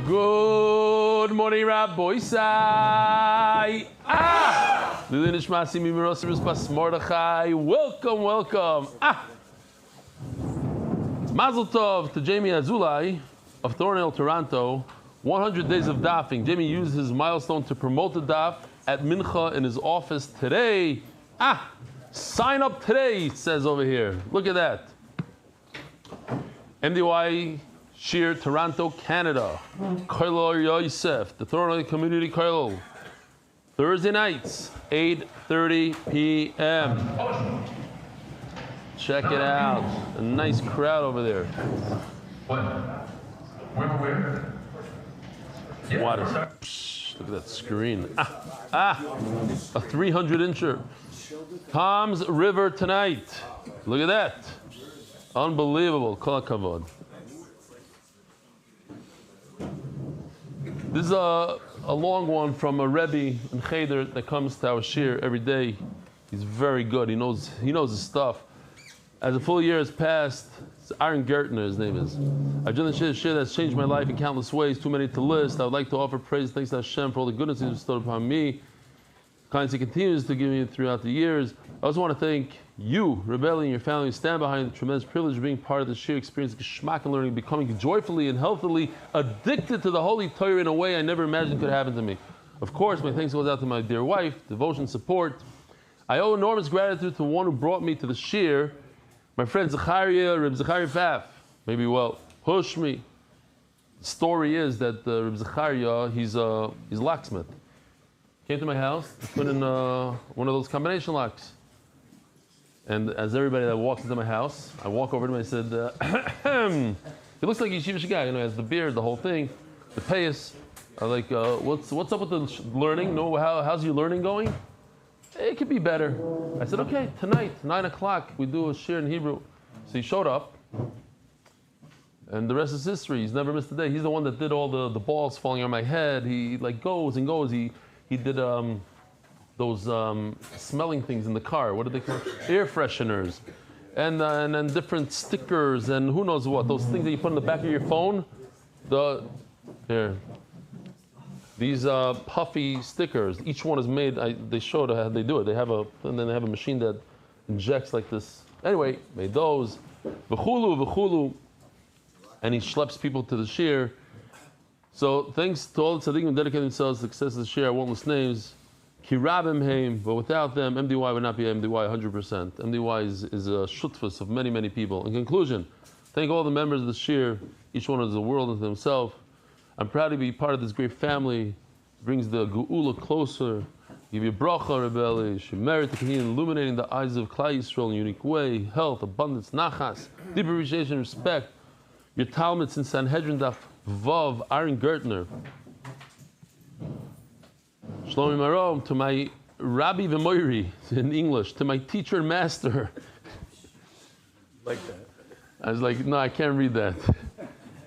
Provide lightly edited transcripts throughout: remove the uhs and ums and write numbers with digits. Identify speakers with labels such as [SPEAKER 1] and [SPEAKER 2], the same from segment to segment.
[SPEAKER 1] Good morning, Rabbi Sai. Welcome, welcome. Mazel Tov to Jamie Azulai of Thornhill, Toronto. 100 days of dafing. Jamie used his milestone to promote the daf at Mincha in his office today. Sign up today, it says over here. Look at that. MDY Shiur, Toronto, Canada. Koilo Yosef, the Thornhill Community Koilo. Thursday nights, 8:30 p.m. Check it out. A nice crowd over there.
[SPEAKER 2] What? Where? Yeah,
[SPEAKER 1] What is that? Look at that screen. A 300-incher. Tom's River tonight. Look at that. Unbelievable. Kol hakavod. This is a long one from a Rebbe in Cheder that comes to our shiur every day. He's very good. He knows his stuff. As a full year has passed, it's Aaron Gertner, his name is. I've done the shiur that's changed my life in countless ways, too many to list. I would like to offer praise, thanks to Hashem for all the goodness He's bestowed upon me. Kindness He continues to give me throughout the years. I also want to thank you, Rebelli, and your family who stand behind the tremendous privilege of being part of the shiur experience, geschmack and learning, becoming joyfully and healthily addicted to the Holy Torah in a way I never imagined could happen to me. Of course, my thanks goes out to my dear wife, devotion, support. I owe enormous gratitude to the one who brought me to the shiur, my friend Zechariah, Reb Zechariah Pfaff. Maybe push me. The story is that Reb Zechariah, he's a locksmith. Came to my house to put in one of those combination locks. And as everybody that walks into my house, I walk over to him and I said, he looks like a yeshivish guy, he has the beard, the whole thing, the payas. I'm like, what's up with the learning? No, how's your learning going? It could be better. I said, okay, tonight, 9 o'clock, we do a shiur in Hebrew. So he showed up, and the rest is history. He's never missed a day. He's the one that did all the balls falling on my head. He goes and goes. He did those smelling things in the car. What do they call it? Air fresheners. And then different stickers and who knows what. Those things that you put in the back of your phone. These puffy stickers. Each one is made. They showed how they do it. They have a machine that injects like this. Anyway, made those. V'chulu. And he schleps people to the shiur. So thanks to all the tzaddikim who dedicated themselves to the success of the shiur. I won't list names. Kirabim heim, but without them, MDY would not be MDY 100%. MDY is a shutfus of many, many people. In conclusion, thank all the members of the shiur. Each one is a world unto himself. I'm proud to be part of this great family. It brings the geula closer. Give you bracha, rebelli. Should merit to continue illuminating the eyes of Klal Yisrael in a unique way. Health, abundance, nachas, deep appreciation, respect. Your Talmuds in Sanhedrin Daf Vav, Aaron Gertner. Shlomi Marom, to my Rabbi V'moiri, in English, to my teacher and master.
[SPEAKER 3] Like that.
[SPEAKER 1] I was like, no, I can't read that.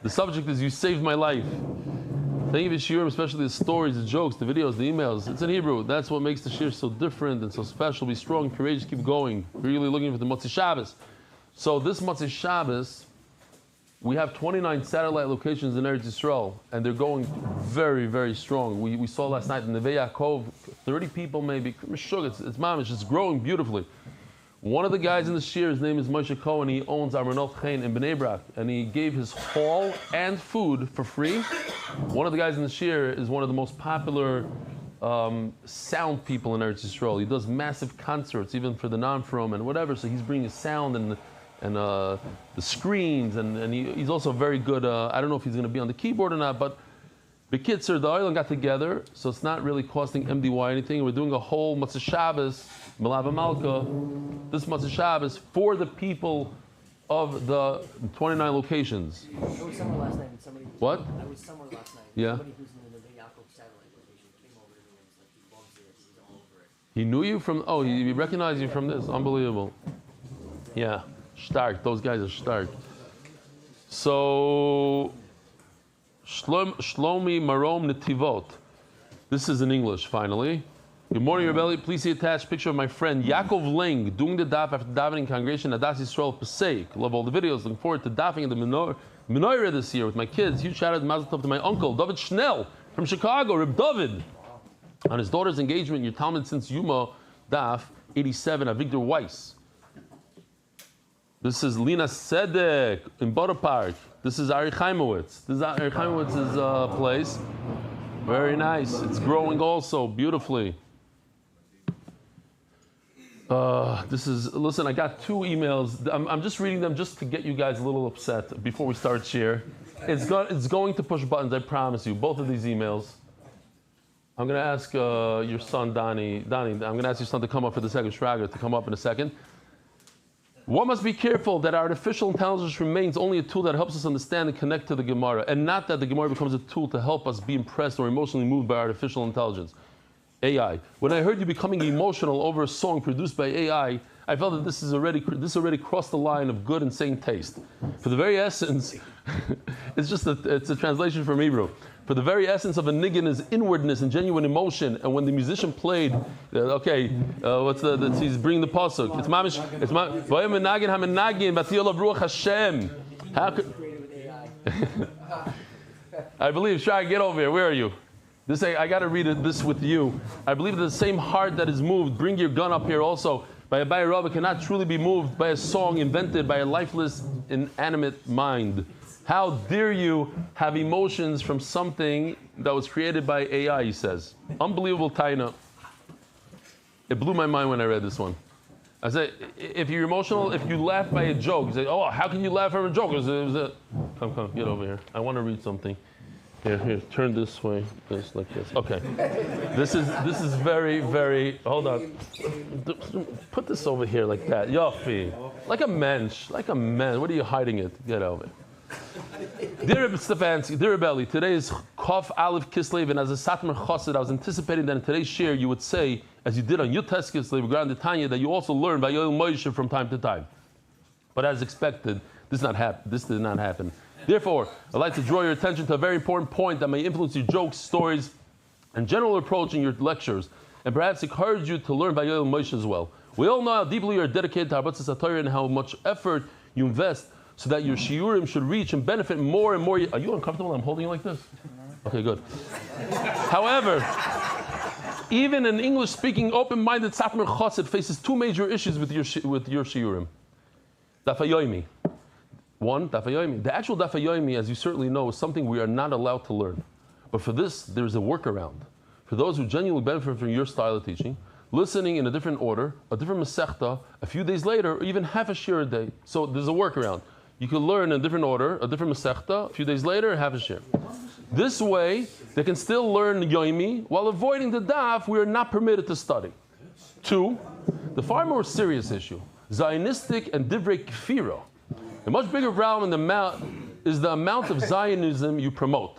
[SPEAKER 1] The subject is you saved my life. Thank you for shiurim, especially the stories, the jokes, the videos, the emails. It's in Hebrew. That's what makes the shiur so different and so special. Be strong, courageous, keep going. We're really looking for the Motzei Shabbos. So this Motzei Shabbos, we have 29 satellite locations in Eretz Yisrael, and they're going very, very strong. We saw last night in Neve Yaakov, 30 people maybe. It's mamish, it's growing beautifully. One of the guys in the shiur, his name is Moshe Cohen. He owns Aronot Chain in Bnei Brak, and he gave his hall and food for free. One of the guys in the shiur is one of the most popular sound people in Eretz Yisrael. He does massive concerts, even for the non-from and whatever. So he's bringing sound and the screens, and he's also very good. I don't know if he's going to be on the keyboard or not, but B'kitzur, the Oilam got together, so it's not really costing MDY anything. We're doing a whole Motzei Shabbos, Melava Malka, this Motzei Shabbos for the people of the 29 locations.
[SPEAKER 4] I was somewhere last night and somebody...
[SPEAKER 1] What?
[SPEAKER 4] I was somewhere last night.
[SPEAKER 1] Yeah.
[SPEAKER 4] Somebody who's in the Yaakov satellite location came over to me and was like, he loves it, he's all over it.
[SPEAKER 1] He knew you from, he recognized you from this. Unbelievable. Yeah, stark. Those guys are stark. So, Shlomi Marom Netivot. This is in English, finally. Good morning, Rebelli. Please see attached picture of my friend Yaakov Ling doing the daf after davening congregation at Das Yisrael Passaic. Love all the videos. Looking forward to davening in the menorah this year with my kids. Huge shout out Mazel Tov to my uncle David Schnell from Chicago, Reb David, on his daughter's engagement. Your Talmud since Yuma daf 87. Avigdor Weiss. This is Lina Sedek in Butter Park. This is Ari Chaimowitz. This is Ari Chaimowitz's place. Very nice. It's growing also beautifully. Listen, I got 2 emails. I'm just reading them just to get you guys a little upset before we start Shiur. It's going to push buttons, I promise you. Both of these emails. I'm going to ask your son, Donnie, I'm going to ask your son to come up for the second shraga, to come up in a second. One must be careful that artificial intelligence remains only a tool that helps us understand and connect to the Gemara, and not that the Gemara becomes a tool to help us be impressed or emotionally moved by artificial intelligence. AI. When I heard you becoming emotional over a song produced by AI, I felt that this already crossed the line of good and sane taste. For the very essence, it's a translation from Hebrew. For the very essence of a niggun is inwardness and genuine emotion. And when the musician played, he's bringing the pasuk. It's mamish. It's mamish. Vayamenagin hamenagin batiyol ruach Hashem. How could? I believe. Shai, get over here. Where are you? I got to read this with you. I believe that the same heart that is moved, bring your gun up here also, by a Abai Rabba cannot truly be moved by a song invented by a lifeless, inanimate mind. How dare you have emotions from something that was created by AI, he says. Unbelievable taina. It blew my mind when I read this one. I say, if you're emotional, if you laugh by a joke, you say, oh, how can you laugh from a joke? Come, get over here. I want to read something. Here, turn this way, this like this. Okay, this is very, very. Hold on, put this over here like that. Yofi, like a mensch, like a man. What are you hiding it? Get over it. Dear Stefansky, dear Rebelli, today is Kof Aleph Kislev, and as a Satmar Chassid, I was anticipating that in today's Shiur you would say, as you did on Yutes Kislev, Grand Tanya, that you also learn by Yoel Moshe from time to time. But as expected, this did not happen. Therefore, I'd like to draw your attention to a very important point that may influence your jokes, stories, and general approach in your lectures, and perhaps encourage you to learn by Yoel Moshe as well. We all know how deeply you are dedicated to Harbatzas HaTorah and how much effort you invest so that your shiurim should reach and benefit more and more. Are you uncomfortable? I'm holding you like this? Okay, good. However, even an English-speaking, open-minded Satmar Chassid faces 2 major issues with your shiurim. Daf Yomi. One, Daf Yomi. The actual Daf Yomi, as you certainly know, is something we are not allowed to learn. But for this, there is a workaround. For those who genuinely benefit from your style of teaching, listening in a different order, a different Masechta, a few days later, or even half a Shiur a day. So there's a workaround. You can learn in a different order, a different Masechta, a few days later, half a Shiur. This way, they can still learn Yomi, while avoiding the Daf we are not permitted to study. 2, the far more serious issue, Zionistic and Divrei Kfira. The much bigger problem is the amount of Zionism you promote.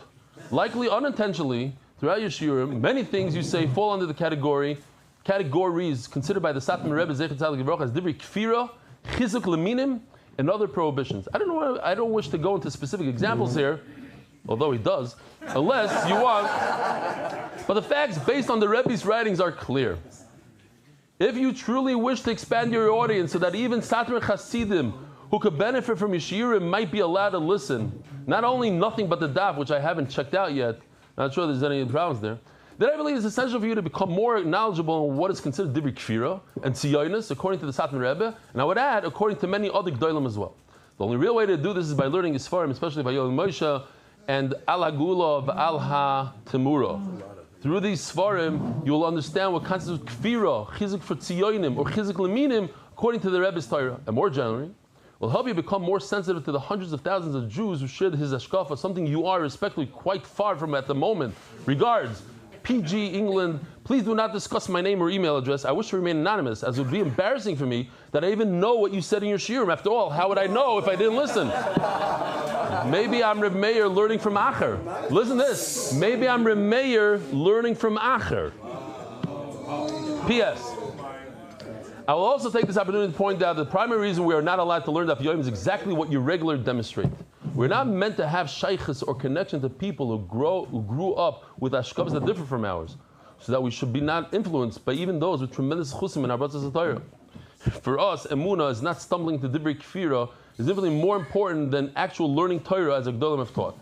[SPEAKER 1] Likely unintentionally, throughout your shiurim, many things you say fall under the categories considered by the Satmar Rebbe Zechat Tzaddik Yivroch as Divrei Kfira, Chizuk Leminim, and other prohibitions. I don't wish to go into specific examples here, although he does, unless you want. But the facts based on the Rebbe's writings are clear. If you truly wish to expand your audience so that even Satmar Chasidim who could benefit from your shiurim might be allowed to listen, not only nothing but the daf, which I haven't checked out yet, not sure there's any problems there, then I believe it's essential for you to become more knowledgeable on what is considered Divrei Kfira and Tziyonis, according to the Satmar Rebbe, and I would add, according to many other Gdolim as well. The only real way to do this is by learning his Sfarim, especially by Yoel Moshe and Al Hagula of Al HaTemura. Through these Sfarim, you will understand what constitutes Kfira, Chizuk for Tziyonim, or Chizuk Leminim, according to the Rebbe's Torah, and more generally, will help you become more sensitive to the hundreds of thousands of Jews who share his hashkafa, something you are respectfully quite far from at the moment. Regards, PG England. Please do not discuss my name or email address. I wish to remain anonymous, as it would be embarrassing for me that I even know what you said in your shiurim. After all, how would I know if I didn't listen? Maybe I'm Reb Meir learning from Acher. Listen to this. Maybe I'm Reb Meir learning from Acher. P.S. I will also take this opportunity to point out that the primary reason we are not allowed to learn Daf Yomi is exactly what you regularly demonstrate. We're not meant to have shaykhs or connection to people who grew up with ashkabas that differ from ours. so that we should be not influenced by even those with tremendous chusim in our Batzas Torah. For us, Emunah is not stumbling to Divrei Kfira, is infinitely more important than actual learning Torah as a Gdolim have taught.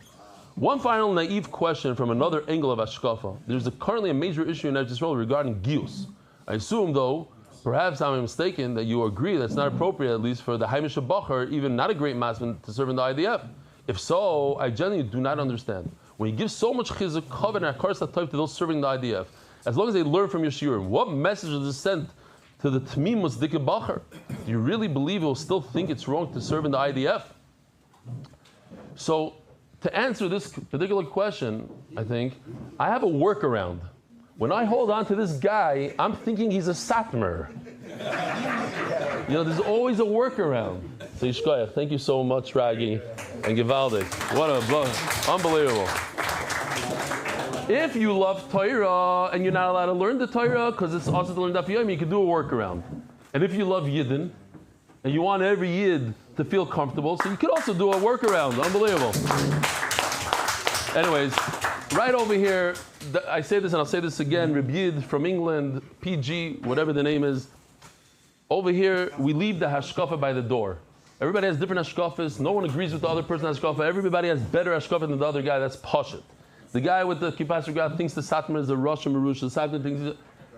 [SPEAKER 1] One final naive question from another angle of Hashkafa. There's currently a major issue in Eretz Yisrael regarding Gius. I assume, though, perhaps I'm mistaken, that you agree that's not appropriate, at least for the Haimish Bacher, even not a great masman, to serve in the IDF. If so, I genuinely do not understand. When you give so much chizuk, kavod, and akaras type to those serving the IDF, as long as they learn from your shiur, what message is sent to the Tmimus Dike Bacher? Do you really believe he'll still think it's wrong to serve in the IDF? So, to answer this particular question, I think, I have a workaround. When I hold on to this guy, I'm thinking he's a satmar. There's always a workaround. So Yishkoyach, thank you so much, Ragi and Givaldik. What a unbelievable. If you love Torah and you're not allowed to learn the Torah because it's also to learn Daf Yomi, you can do a workaround. And if you love Yidden and you want every Yid to feel comfortable, so you could also do a workaround. Unbelievable. Anyways, right over here, I say this and I'll say this again, Reb Yid from England, PG, whatever the name is. Over here, we leave the hashkafa by the door. Everybody has different hashkafas. No one agrees with the other person's hashkafa. Everybody has better hashkafa than the other guy. That's pashut. The guy with the kippas regard thinks the satmar is a Rosh Marush. The satmar thinks,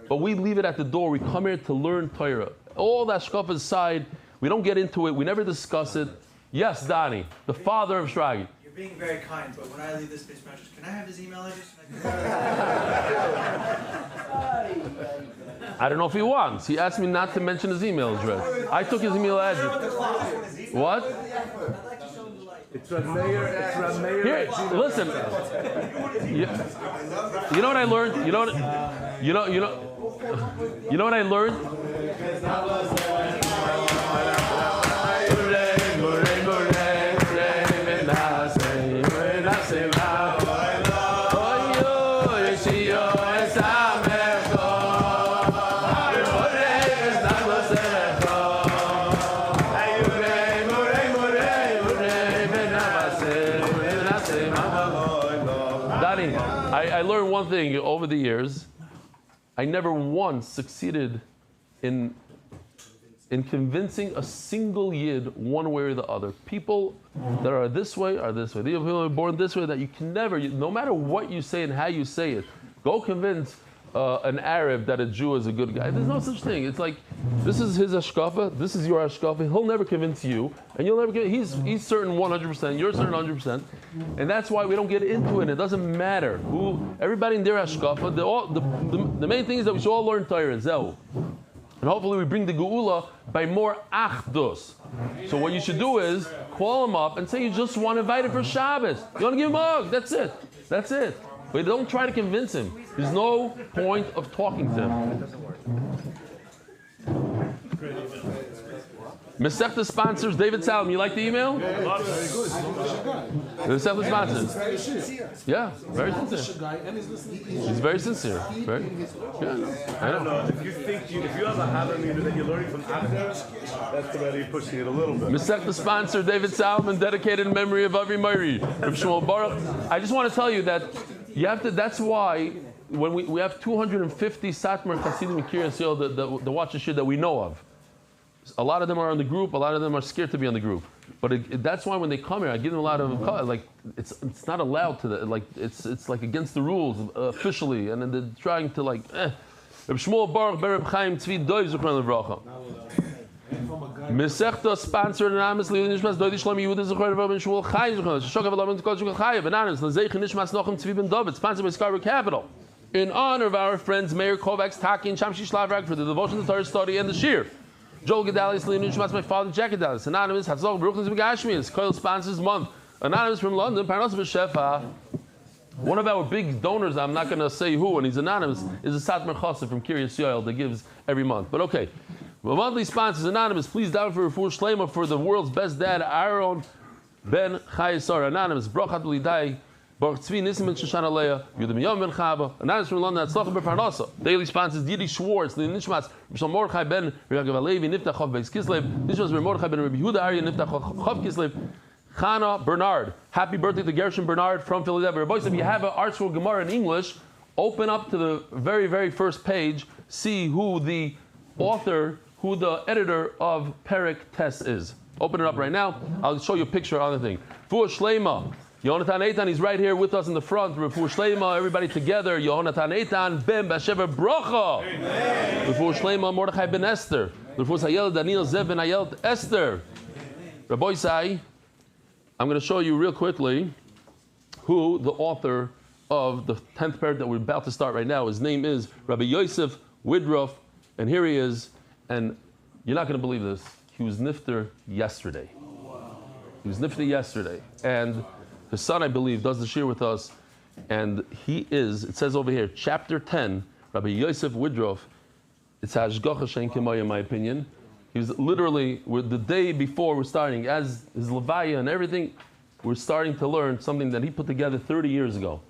[SPEAKER 1] but we leave it at the door. We come here to learn Torah. All the hashkafa aside, we don't get into it. We never discuss it. Yes, Donnie, the father of Shragi.
[SPEAKER 5] You're being very kind, but when I leave this space message, can I have his email address?
[SPEAKER 1] I don't know if he wants. He asked me not to mention his email address. I took his email address. What?
[SPEAKER 3] It's Rameir. It's Rameir.
[SPEAKER 1] Here, listen. You know what I learned? You know what I learned? I learned one thing over the years. I never once succeeded in convincing a single yid one way or the other. People that are this way are this way. The people who are born this way that you can never, no matter what you say and how you say it, go convince an Arab that a Jew is a good guy. There's no such thing. It's like, this is his hashkafa, this is your hashkafa. He'll never convince you, and you'll never convince. He's certain 100%, you're certain 100%, and that's why we don't get into it. It doesn't matter everybody in their hashkafa. The main thing is that we should all learn Torah, Zeu. And hopefully we bring the Geula by more achdus. So what you should do is call him up and say you just want to invite him for Shabbos. You want to give him a hug. That's it. That's it. But don't try to convince him. There's no point of talking to him. Masechta sponsors, David Salam. You like the email? The Masechta sponsors. Yeah, very sincere. He's very sincere. Very, yeah, I know.
[SPEAKER 3] If you have a habit that you're learning from others, that's already pushing it a little bit.
[SPEAKER 1] Masechta sponsor, David Salman, dedicated in memory of Avi Mari, from Shmuel Baruch. I just want to tell you that you have to. That's why when we have 250 Satmar Hasidim in Kiryas Yisrael, the watch shir that we know of. A lot of them are on the group. A lot of them are scared to be on the group. But that's why when they come here, I give them a lot of it's not allowed to it's like against the rules officially, and then they're trying to Reb Shmuel Baruch Bereb Chaim Tzvi Doiv Zuchron Levracha. Masechta sponsored anonymously Nishmas Doidi Shlomi Yehuda Zuchron Levracha Ben Shmuel Chaim Zuchron Shokav Elam Tkol Shukal Chayav anonymous Lezeich Nishmas Nochem Tzvi Ben David sponsored by Scarber Capital in honor of our friends Meir Kovacs Taki and Shamshi Shlavrak for the devotion to Torah study and the Shiur. Joel Gedalis, Leon Nishmas, my father, Jack Gedalis. Anonymous, Hatzlach, Brooklyn's Begashmias. Coil sponsors month. Anonymous from London, Parnos B'Shefa. One of our big donors, I'm not going to say who, and he's anonymous, is a Satmar Chassid from Kiryas Yisrael that gives every month. But okay. The monthly sponsors, anonymous, please down for Refuah Shlema for the world's best dad, Aaron Ben Chayesar. Anonymous, Brochat L'Idai. Baruch Tzvi Nisim Ben Shoshana Leah, Yehuda Miyam Ben Chava, anonymous from London, Hatzlach B'Parnasa. Daily sponsors Didi Schwartz, Leon Nishmas, Rishon Mordechai Ben Regav Alevi, Niftach Chav Beis Kislev, Nishmas Ben Mordechai Ben Rabbi Yehuda Arya, Niftach Chav Kislev, Chana Bernard. Happy birthday to Gershon Bernard from Philadelphia. Boys, if you have an art school Gemara in English, Open up to the very, very first page, see who the author, who the editor of Perek Tes is. Open it up right now. I'll show you a picture of the thing. Fuh Shlema. Yonatan Eitan, he's right here with us in the front. Fuh Shlema, everybody together. Yonatan Eitan, Ben Bashever Brocha. Fuh Shlema, Mordechai Ben Esther. Fuh Sayel Daniel Zev Ben Ayel Esther. Rabbi Sai, I'm going to show you real quickly who the author of the 10th parak that we're about to start right now. His name is Rabbi Yosef Widroff, and here he is. And you're not going to believe this. He was nifter yesterday. He was nifter yesterday. And his son, I believe, does the shiur with us. And he is, it says over here, chapter 10, Rabbi Yosef Widroff. It's Hashgacha Shein K'maya, in my opinion. He was literally, the day before we're starting, as his Levaya and everything, we're starting to learn something that he put together 30 years ago.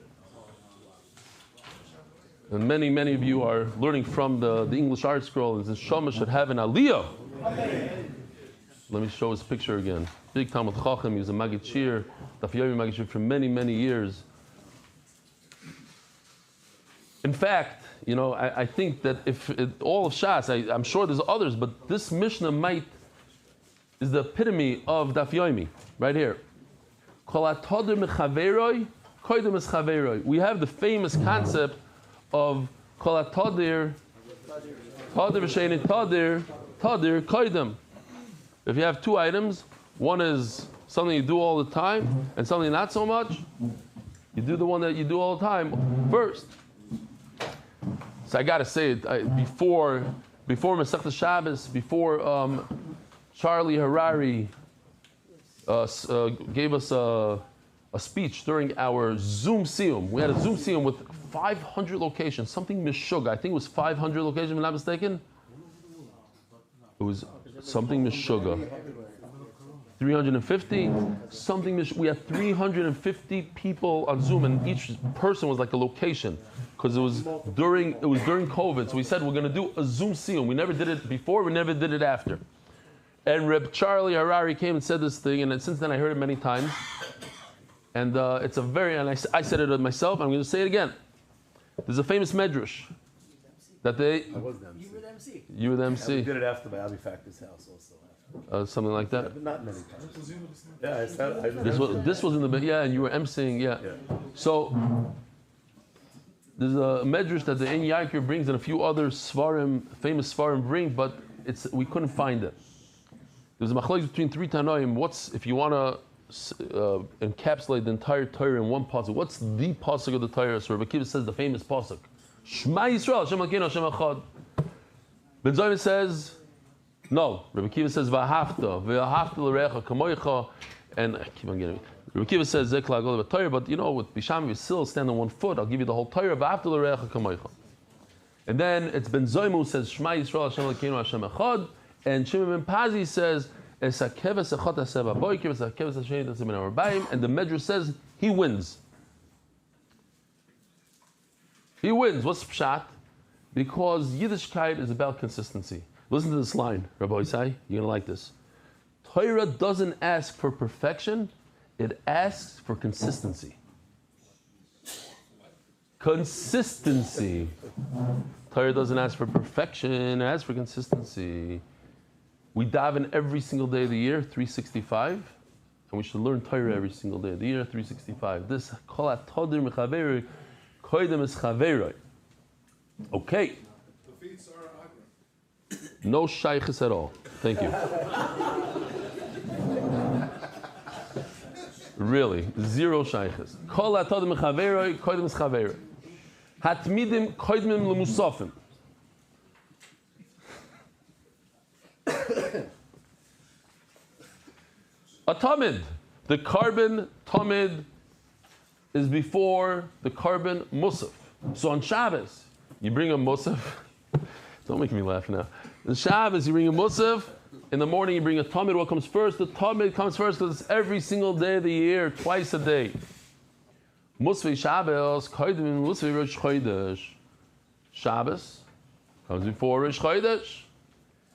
[SPEAKER 1] And many, many of you are learning from the English art scroll, and this Shama should have an aliyah. Let me show his picture again. Big Talmud Chacham, he was a Maggid Shiur, Daf Yomi Maggid Shiur for many, many years. In fact, you know, I think that if all of Shas, I'm sure there's others, but this Mishnah is the epitome of Daf Yomi, right here. We have the famous concept of Kol HaTadir V'Shein Tadir Koidem. If you have two items, one is something you do all the time and something not so much, you do the one that you do all the time first. So I got to say it, before Masechta Shabbos, before Charlie Harari gave us a speech during our Zoom Siyum. We had a Zoom Siyum with 500 locations, something mishuga. I think it was 500 locations, if I'm not mistaken. It was something mishuga. 350, something. We had 350 people on Zoom, and each person was like a location, because it was during COVID. So we said we're going to do a Zoom Siyum. We never did it before. We never did it after. And Reb Charlie Harari came and said this thing, and since then I heard it many times. And it's a very, and I said it myself. I'm going to say it again. There's a famous medrash that they.
[SPEAKER 3] I was the MC.
[SPEAKER 4] You were the MC.
[SPEAKER 1] You were the MC.
[SPEAKER 3] We did it after my Abi Factor's house also.
[SPEAKER 1] Something like that.
[SPEAKER 3] But not many times. Yeah, I said.
[SPEAKER 1] This was in the and you were emceeing, yeah. So there's a medrash that the En Yaakir brings and a few other Svarim, famous Svarim bring, but we couldn't find it. There's a machlokes between three Tanoim. What's, if you want to encapsulate the entire Torah in one pasuk, what's the pasuk of the Torah? So Rabbi Akiva says the famous pasuk, Shema Yisrael, Hashem Elokeinu, Hashem Echad. Ben Zayim says, no. Rabbi Akiva says, V'ahavta, V'ahavta l'recha kamoicha, and I keep on getting. Rabbi Akiva says, Zek la'agol v'Torah, but you know, with Bisham Yisrael stand on 1 foot, I'll give you the whole Torah, V'ahavta l'recha kamoicha. And then it's Ben Zayim who says, Shema Yisrael, Hashem Elokeinu, Hashem Echad, and Shimon ben Pazi says, and the Medrash says he wins. He wins. What's pshat? Because Yiddishkeit is about consistency. Listen to this line, Rabbi Isai. You're going to like this. Torah doesn't ask for perfection, it asks for consistency. Consistency. Torah doesn't ask for perfection, it asks for consistency. We daven every single day of the year, 365, and we should learn Torah every single day of the year, 365. This kol hatadir mechaveroi koidem es chaveroi. Okay. No shaykhs at all. Thank you. Really, zero shaykhs. Kol hatadir mechaveroi koidem es chaveroi. Hatmidim koidem lemusafim. A tamid. The carbon tamid is before the carbon musaf. So on Shabbos, you bring a musaf. Don't make me laugh now. On Shabbos, you bring a musaf. In the morning, you bring a tamid. What comes first? The tamid comes first because it's every single day of the year, twice a day. Musaf Shabbos, koidim musaf Rosh Chodesh. Shabbos comes before Rosh Chodesh.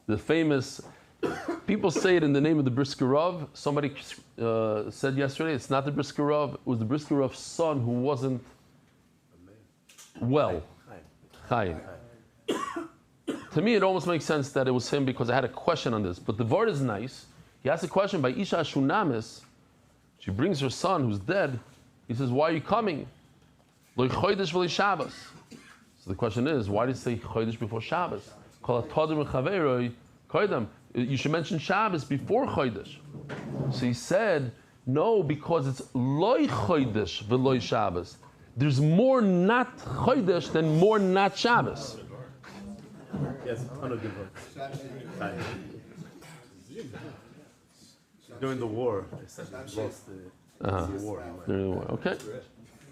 [SPEAKER 1] The famous, people say it in the name of the Brisker Rav. Somebody said yesterday, it's not the Brisker Rav, it was the Brisker Rav's son who wasn't well. Chaim. To me, it almost makes sense that it was him because I had a question on this. But the word is nice. He asked a question by Isha Shunamis. She brings her son who's dead. He says, why are you coming? Lo chodesh v'lo Shabbos. So the question is, why did it say chodesh before Shabbos? You should mention Shabbos before chodesh. So he said, no, because it's loy chodesh v'loy Shabbos. There's more not chodesh than more not Shabbos.
[SPEAKER 3] Yes, during the war, they said they lost the war.
[SPEAKER 1] During the war. Okay.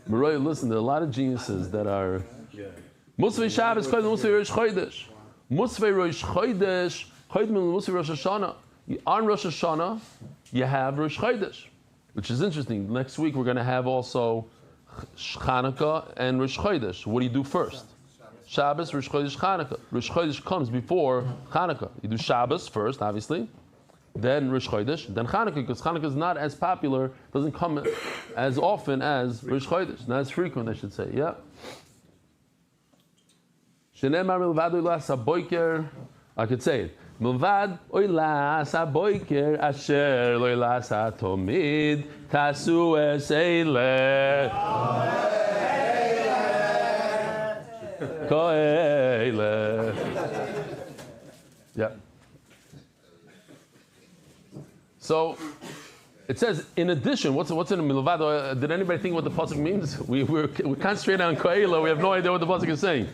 [SPEAKER 1] Maroy, listen, there are a lot of geniuses that are. Motzei Shabbos, Motzei Rosh Chodesh. Motzei Rosh Chodesh, Motzei Rosh Hashanah. On Rosh Hashanah, you have Rosh Chodesh, which is interesting. Next week we're going to have also Chanukah and Rosh Chodesh. What do you do first? Shabbos, Rosh Chodesh, Chanukah. Rosh Chodesh comes before Chanukah. You do Shabbos first, obviously, then Rosh Chodesh, then Chanukah, because Chanukah is not as popular, doesn't come as often as Rosh Chodesh, not as frequent, I should say. Yeah. I could say it. Milvad oilas aboiker asher loilas atomid tasu es eile koele. Yeah. So it says, in addition, what's in the milvad? Did anybody think what the pasuk means? We're concentrating on koele. We have no idea what the pasuk is saying.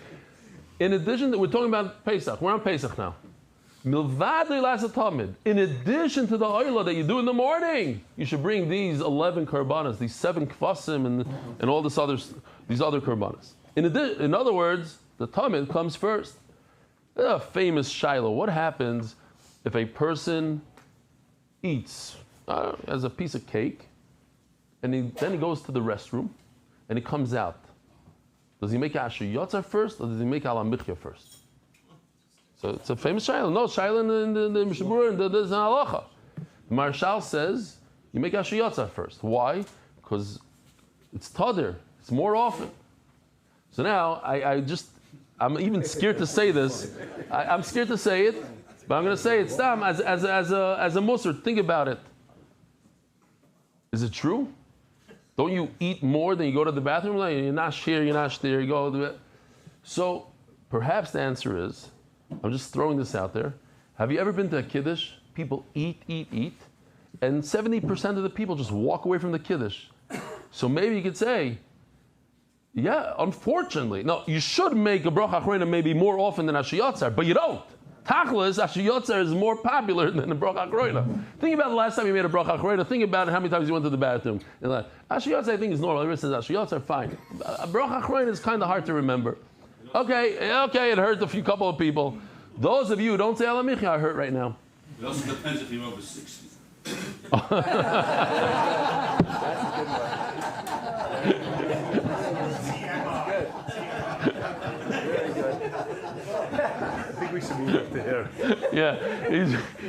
[SPEAKER 1] In addition, we're talking about Pesach. We're on Pesach now. Milvad oilas atomid. In addition to the oila that you do in the morning, you should bring these 11 karbanas, these 7 kvasim, and all these other karbanas. In other words, the tamid comes first. A famous shiloh. What happens if a person eats as a piece of cake, and then he goes to the restroom, and he comes out? Does he make Asher Yotzar first, or does he make Ala Michya first? So it's a famous shiloh. No, shiloh in the Mishabura, and there's an halacha. The Marshal says you make Asher Yotzar first. Why? Because it's tadir. It's more often. So now I'm even scared to say this. I'm scared to say it, but I'm going to say it. Stam as a musar. Think about it. Is it true? Don't you eat more than you go to the bathroom? Like, you're not shir, you're not shtir, you go to the. So perhaps the answer is, I'm just throwing this out there. Have you ever been to a kiddush? People eat, and 70% of the people just walk away from the kiddush. So maybe you could say, yeah, unfortunately, no, you should make a bracha achrona maybe more often than Asher Yotzar, but you don't. Tachlis, Asher Yotzar is more popular than the bracha achrona. Think about the last time you made a bracha achrona. Think about how many times you went to the bathroom. Asher Yotzar, I think, is normal. Everyone says Asher Yotzar, fine. A bracha achrona is kind of hard to remember. Okay, it hurt a couple of people. Those of you who don't say Ala Michya are hurt right now.
[SPEAKER 6] It also depends if you're over 60.
[SPEAKER 3] I think we should move up to here.
[SPEAKER 1] Yeah,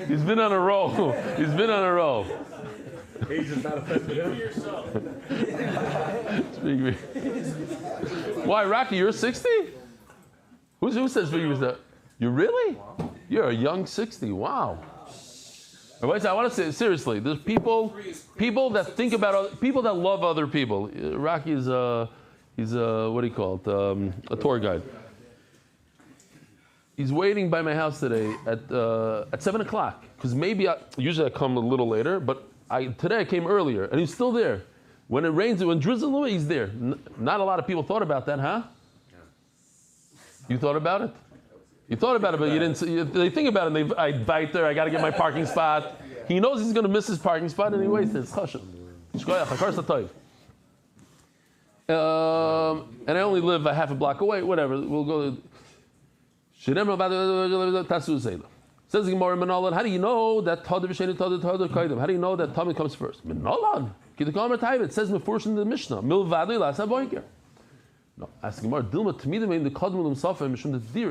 [SPEAKER 1] he's been on a roll. He's been on a roll.
[SPEAKER 3] Age is not affected him.
[SPEAKER 1] Why, Rocky? You're 60? Who says for you that? You really? You're a young 60. Wow. I want to say seriously. There's people that think about people that love other people. Rocky is he's what do you call it? A tour guide. He's waiting by my house today at 7:00 because usually I come a little later, but today I came earlier and he's still there. When it rains, when drizzle, he's there. Not a lot of people thought about that, huh? You thought about it? You thought about it, but you didn't. They think about it. I bite there. I got to get my parking spot. He knows he's going to miss his parking spot, and he waits. It's chashuv. And I only live a half a block away. Whatever. We'll go. Says the Gemara, Menolan. How do you know that How do you know that Tamid comes first? Menolan. It says Mefurish in the Mishnah. No, ask Gemara.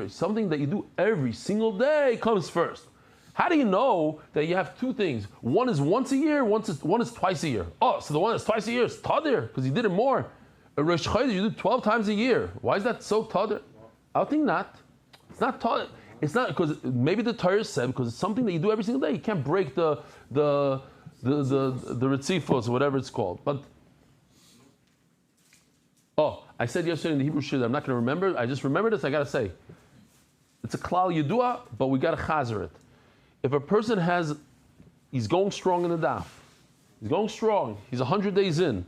[SPEAKER 1] Something that you do every single day comes first. How do you know that you have two things? One is once a year, one is twice a year. Oh, so the one that's twice a year is tadir because you did it more. A Rosh Chodesh you do 12 times a year. Why is that so tader? I think not. It's not tader. It's not because maybe the Torah said because it's something that you do every single day. You can't break the ritzifos or whatever it's called. But I said yesterday in the Hebrew Shiur that I'm not going to remember. I just remembered this. I got to say, it's a klal yidua, but we got to chazer it. If a person he's going strong in the daf. He's going strong. He's 100 days in.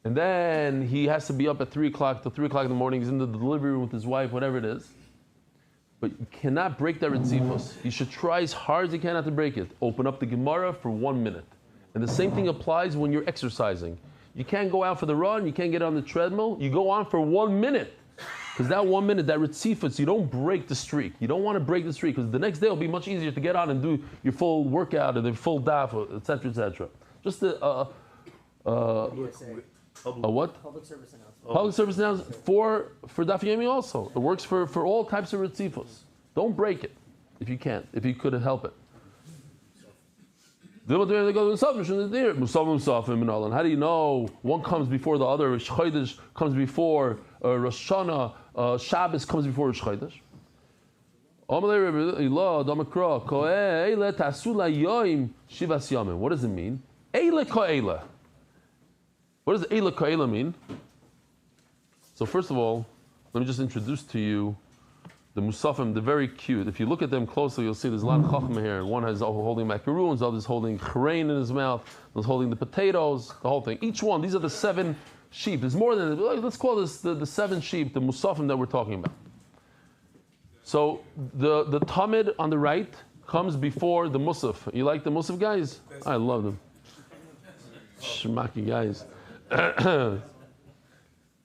[SPEAKER 1] And then he has to be up at 3 o'clock till 3 o'clock in the morning. He's in the delivery room with his wife, whatever it is. But you cannot break that ritzifos. You should try as hard as you can not to break it. Open up the Gemara for 1 minute. And the same thing applies when you're exercising. You can't go out for the run. You can't get on the treadmill. You go on for 1 minute. Because that 1 minute, that ritzifos, you don't break the streak. You don't want to break the streak because the next day will be much easier to get on and do your full workout and the full daf, etc., etc. Just a what?
[SPEAKER 4] Public service announcement.
[SPEAKER 1] Public service announcement for Daf Yomi also. It works for all types of ritzifos. Don't break it if you can't, if you couldn't help it. How do you know one comes before the other? Rosh Chodesh comes before Rosh Hashanah. Shabbos comes before Rosh Chodesh. What does it mean? What does Eila Ka'ela mean? So first of all, let me just introduce to you the Musafim. They're very cute. If you look at them closely, you'll see there's a lot of chachma here. One has holding macaroons, others holding chrein in his mouth, others holding the potatoes, the whole thing. Each one, these are the 7 sheep. There's more than, let's call this the 7 sheep, the Musafim that we're talking about. So the Tamid on the right comes before the Musaf. You like the Musaf guys? I love them. Shmaki guys.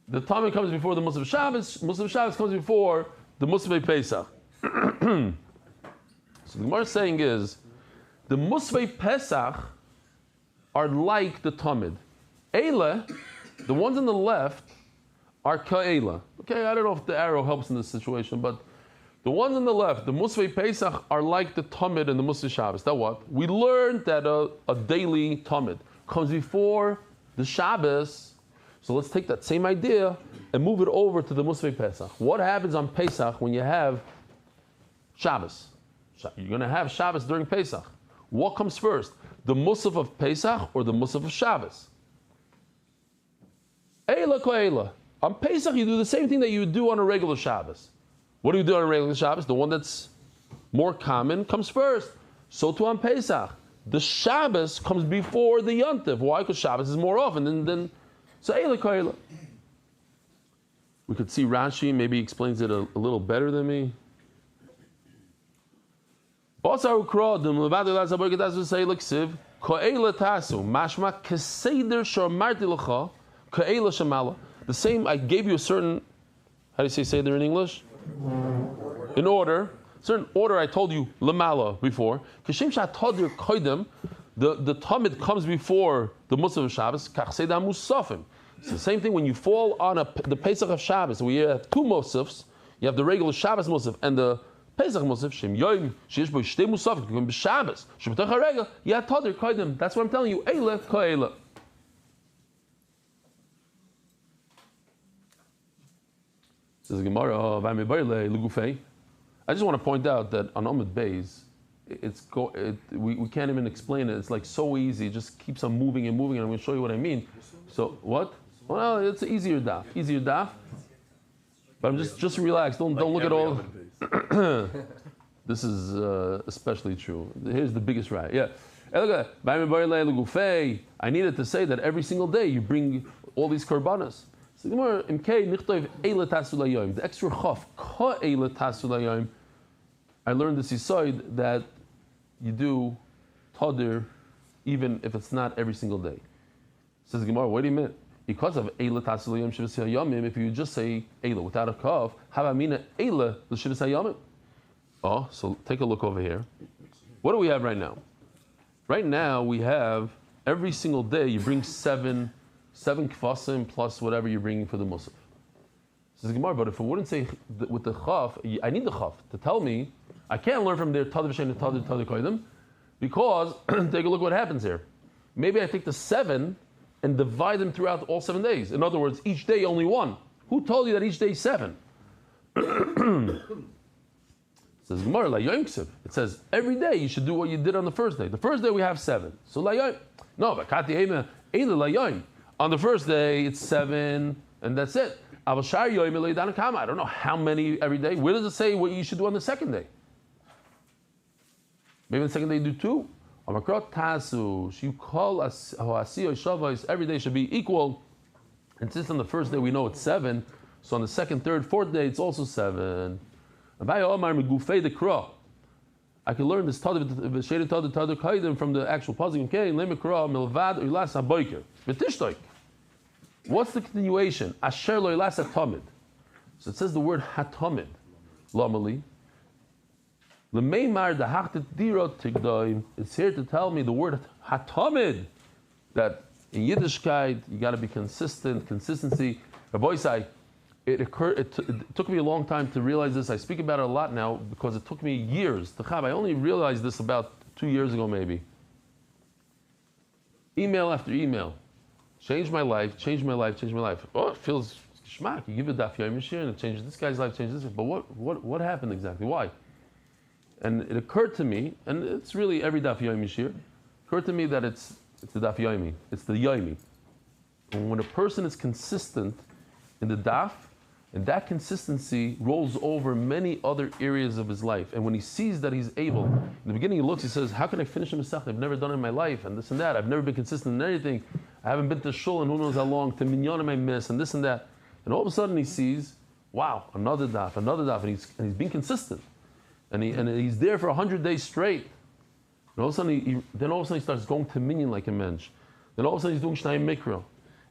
[SPEAKER 1] The Tamid comes before the Musaf Shabbos. Musaf Shabbos comes before the Musaf Pesach. So the Gemara saying is, the Musaf Pesach are like the Tamid. Eila, the ones on the left, are Ka'ela. Okay, I don't know if the arrow helps in this situation, but the ones on the left, the Musaf Pesach, are like the Tamid and the Musaf Shabbos. That what? We learned that a daily Tamid comes before the Shabbos. So let's take that same idea and move it over to the Musaf Pesach. What happens on Pesach when you have Shabbos? You're going to have Shabbos during Pesach. What comes first? The Musaf of Pesach or the Musaf of Shabbos? Eila ko'ela. On Pesach you do the same thing that you would do on a regular Shabbos. What do you do on a regular Shabbos? The one that's more common comes first. So too on Pesach. The Shabbos comes before the Yontif. Why? Because Shabbos is more often than so Eila ko'ela. We could see Rashi maybe explains it a little better than me. The same, I gave you a certain, how do you say seder in English? In order. Certain order I told you lamala before. The Tamid comes before the Musaf of Shabbos. It's the same thing when you fall on the Pesach of Shabbos. We have 2 Musafs. You have the regular Shabbos Musaf and the Pesach Musaf. Shem Yoim Sheish Bo Shtei Musaf. You can be Shabbos. Shem B'tach HaRegel. You have Tadir Kodim. That's what I'm telling you. Eila Ko'ela. Says the Gemara. I just want to point out that on Amud Beis, we can't even explain it. It's like so easy. It just keeps on moving and moving. And I'm going to show you what I mean. So what? Well, it's an easier daf. But I'm just relax. Don't look at all. This is especially true. Here's the biggest right. Yeah. I needed to say that every single day you bring all these korbanos. The extra chaf, I learned this aside that you do tadir even if it's not every single day. Says Gemara, wait a minute. Because of Eila Tasulayim Shivas Hayamim, if you just say Eila without a kaf, Havamina Eila L'Shivas Hayamim. Oh, so take a look over here. What do we have right now? Right now we have every single day you bring seven kvasim plus whatever you're bringing for the musaf. Says Gemara, but if it wouldn't say with the chaf, I need the chaf to tell me I can't learn from their tadir v'shein tadir koydem because take a look what happens here. Maybe I take the 7 and divide them throughout all 7 days. In other words, each day only one. Who told you that each day is 7? It says Gemara, Layom Ksiv. It says every day you should do what you did on the first day. The first day we have 7. So Layom. No, but Kati Eime Eile Layom. On the first day it's 7 and that's it. I don't know how many every day. Where does it say what you should do on the second day? Maybe on the second day you do 2. Every day should be equal. And since on the first day we know it's 7, so on the second, third, fourth day it's also 7. I can learn this from the actual pasuk. What's the continuation? Asher lo ilas hatamid. So it says the word hatamid. Lamali. L'meimar dahachtet dirot tigdoim. It's here to tell me the word hatamid. That in Yiddishkeit you got to be consistent. Consistency. Rabbi, it took me a long time to realize this. I speak about it a lot now because it took me years. I only realized this about 2 years ago, maybe. Email after email. Change my life, change my life, change my life. Oh, it feels schmack. You give a Daf Yomi Shiur and it changes this guy's life, changes this. But what happened exactly? Why? And it occurred to me, and it's really every Daf Yomi Shiur, occurred to me that it's the Daf Yomi. It's the Yomi. And when a person is consistent in the Daf, and that consistency rolls over many other areas of his life. And when he sees that he's able, in the beginning he looks, he says, how can I finish a Masech? I've never done it in my life, and this and that. I've never been consistent in anything. I haven't been to shul in who knows how long, to minyanim I miss, and this and that. And all of a sudden he sees, wow, another daf, and he's being consistent. And he's there for 100 days straight. And all of a sudden he starts going to minyan like a mensch. Then all of a sudden he's doing shnayim mikra.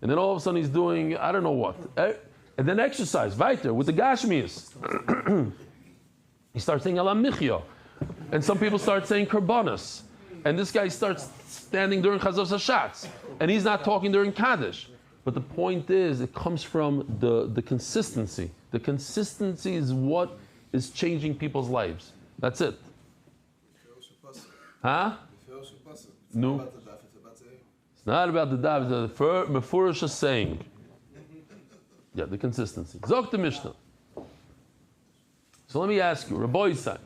[SPEAKER 1] And then all of a sudden he's doing, I don't know what. And then exercise, weiter, with the gashmias. He starts saying alam michya. And some people start saying karbanas. And this guy starts standing during Chazos Hashatz. And he's not talking during Kaddish. But the point is, it comes from the consistency. The consistency is what is changing people's lives. That's it. Huh? No. It's not about the daf, it's the Mefurish is saying. Yeah, the consistency. Zok the Mishnah. So let me ask you, Rabbi Yisai,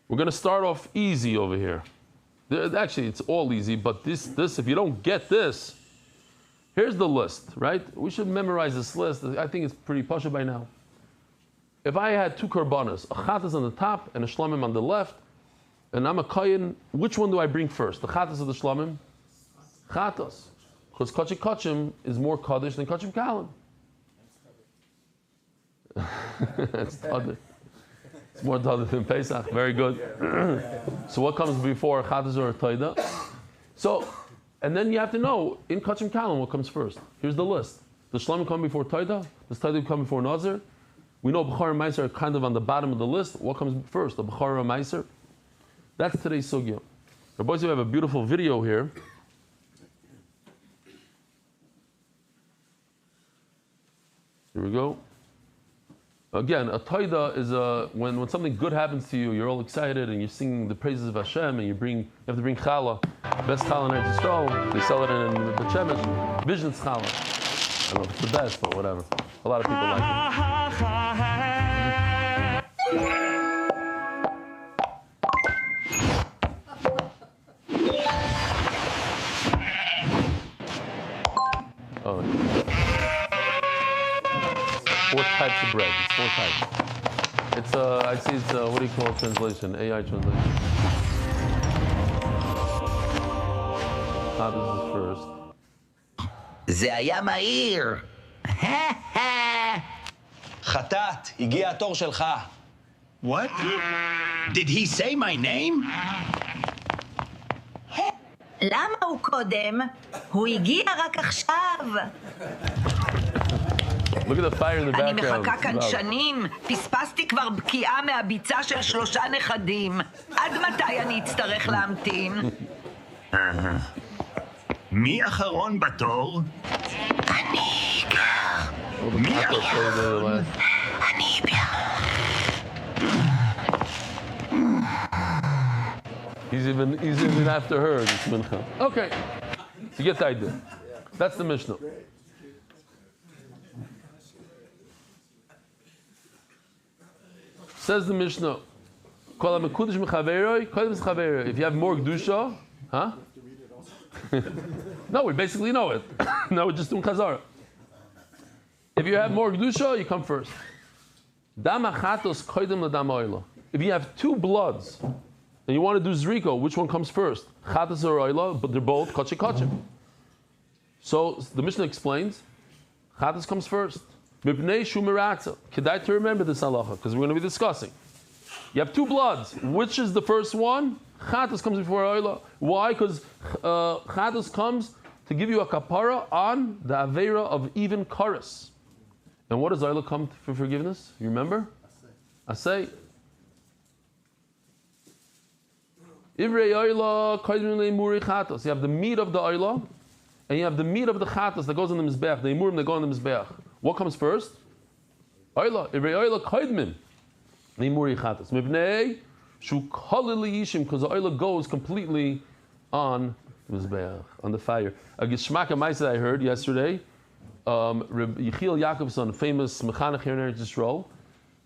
[SPEAKER 1] we're going to start off easy over here. Actually, it's all easy, but this, if you don't get this, here's the list, right? We should memorize this list. I think it's pretty pasha by now. If I had 2 korbanos, a chatas on the top and a shlamim on the left, and I'm a kohen, which one do I bring first? The chatas or the shlamim? Chatas. Because kachim kachim is more kaddish than kachim kalim. It's more other than Pesach. Very good. So what comes before chatas or taida? So, and then you have to know in kachim kalim what comes first. Here's the list. Does shlamim come before taida? Does taida come before nazir? We know b'char and meiser are kind of on the bottom of the list. What comes first? The b'char or meiser? That's today's sugya. Rabbi, we have a beautiful video here. Here we go. Again, a taida is when something good happens to you, you're all excited and you're singing the praises of Hashem, and you have to bring challah, best challah in Eretz Yisrael. They sell it in the Shemesh, Vision's challah. I don't know if it's the best, but whatever. A lot of people like it. Oh. 4 types of bread. It's 4 types. It's I see it's what do you call it, translation? AI translation. This is first.
[SPEAKER 7] זה היה מהיר. חטאת, הגיע התור שלך. What? Did he say my name?
[SPEAKER 8] למה הוא קודם? הוא הגיע רק עכשיו.
[SPEAKER 1] Look at the fire in the background.
[SPEAKER 8] אני מחכה כאן שנים. פספסתי כבר בקיעה מהביצה של 3 נכדים. עד מתי אני אצטרך להמתין?
[SPEAKER 7] מי אחרון בתור? אני גר. מי אחרון? אני
[SPEAKER 1] He's even after her, this mincha. Okay, so you get the idea. That's the Mishnah. Says the Mishnah, if you have more Kedusha, huh? No, we basically know it. No, we're just doing Chazara. If you have more Kedusha, you come first. If you have two bloods and you want to do Zriko, which one comes first? Chatas or Oila, but they're both Kachi Kachim. So the Mishnah explains, Chatas comes first. Mipnei Shumiratza. Kedai to remember this halacha, because we're going to be discussing. You have two bloods. Which is the first one? Chatas comes before Oila. Why? Because Chatas comes to give you a kapara on the Aveira of even Karas. And what does Oila come for forgiveness? You remember? Asay. Ivrei Oila koydem leimuri Chatas. You have the meat of the Oila, and you have the meat of the Chatas that goes on the Mizbeach, the Imurim that go on the Mizbeach. What comes first? Oila. Ivrei Oila koydem leimuri Chatas. Mipnei shu kolil yishim, because the Oila goes completely on the Mizbeach, on the fire. A Gishmak Maisa I heard yesterday. Yechiel Yaakovson, famous mechanech here in Eretz Yisrael,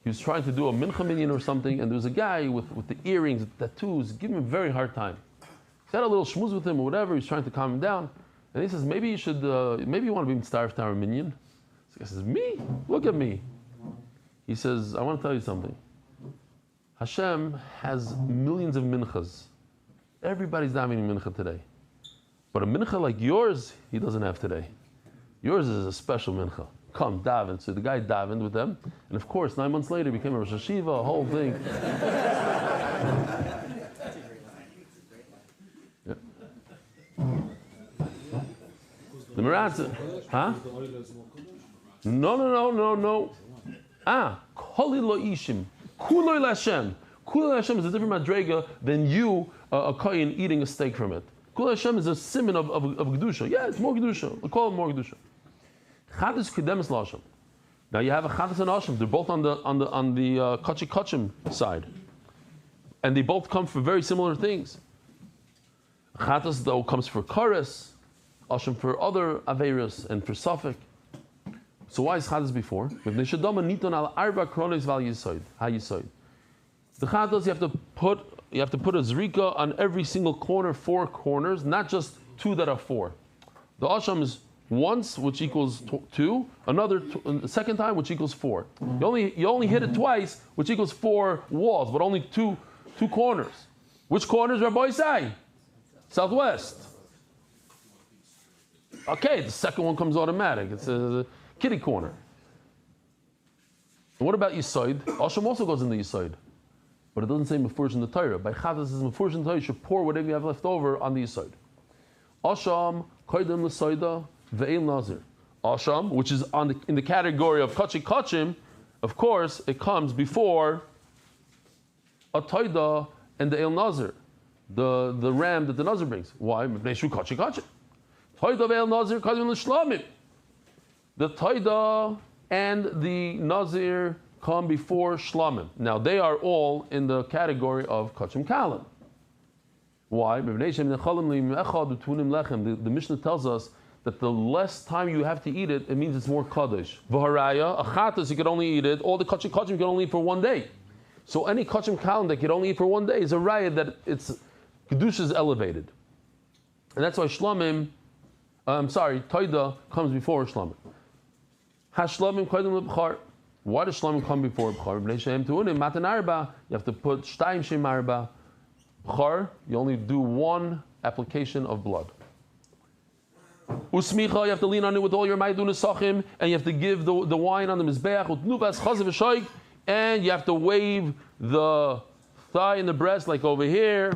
[SPEAKER 1] he was trying to do a mincha minyan or something, and there was a guy with the earrings, the tattoos, giving him a very hard time. He had a little schmooze with him or whatever. He's trying to calm him down, and he says, maybe you should, maybe you want to be starved to our minyan. So he says, me? Look at me. He says, I want to tell you something. Hashem has millions of minchas. Everybody's davening mincha today, but a mincha like yours, he doesn't have today. Yours is a special mincha. Come, daven. So the guy davened with them, and of course, 9 months later, he became a Rosh Hashiva, a whole thing. Yeah. The Meratza, huh? No. Koli lo ishim, kuloi l'Hashem. Kuloi l'Hashem is a different madrega than you, a kohen, eating a steak from it. Kuloi l'Hashem is a simon of Kedusha. Yeah, it's more Kedusha. We call it more Kedusha. Chadas kedemis l'Hashem. Now you have a Chadas and Hashem. They're both on the Kachi Kachim side, and they both come for very similar things. Chadas though comes for Karas, Hashem for other Averis and for Safek. So why is Chadas before? The Chadas you have to put a Zrika on every single corner, 4 corners, not just 2 that are 4. The Hashem is once, which equals 2, another the second time, which equals 4. You only hit it twice, which equals 4 walls, but only two corners. Which corners, Rabbi say? Southwest. Okay, the second one comes automatic. It's a kitty corner. And what about Yisoid? Hashem also goes in the Yisoid, but it doesn't say Mefurish in the Torah. By Chadas, it says Mefurish in the Torah. You should pour whatever you have left over on the Yisoid. Hashem koydem l'soida ve'ein nazir. Asham, which is in the category of Kachi Kachim, of course, it comes before a Toida and the El Nazir, the ram that the Nazir brings. Why? Kachi Kachim. Toida ve'el Nazir koydem l'shlamim. The Toida and the Nazir come before Shlamim. Now they are all in the category of Kachim Kalim. Why? The Mishnah tells us that the less time you have to eat it, it means it's more kaddish. V'haraya, a chatas you can only eat it. All the kachim you can only eat for 1 day. So any kachim kalim that you can only eat for 1 day is a raya that its kedusha is elevated, and that's why shlamim. Toida comes before shlamim. Hashlamim koydem lebchar. Why does shlamim come before bchar? Bnei shehem tuunim matan arba. You have to put shtayim shem arba. Bchar, you only do 1 application of blood. Usmicha, you have to lean on it with all your maidun esachim, and you have to give the wine on the mizbeach with nuvas chazav v'shoig, and you have to wave the thigh and the breast like over here.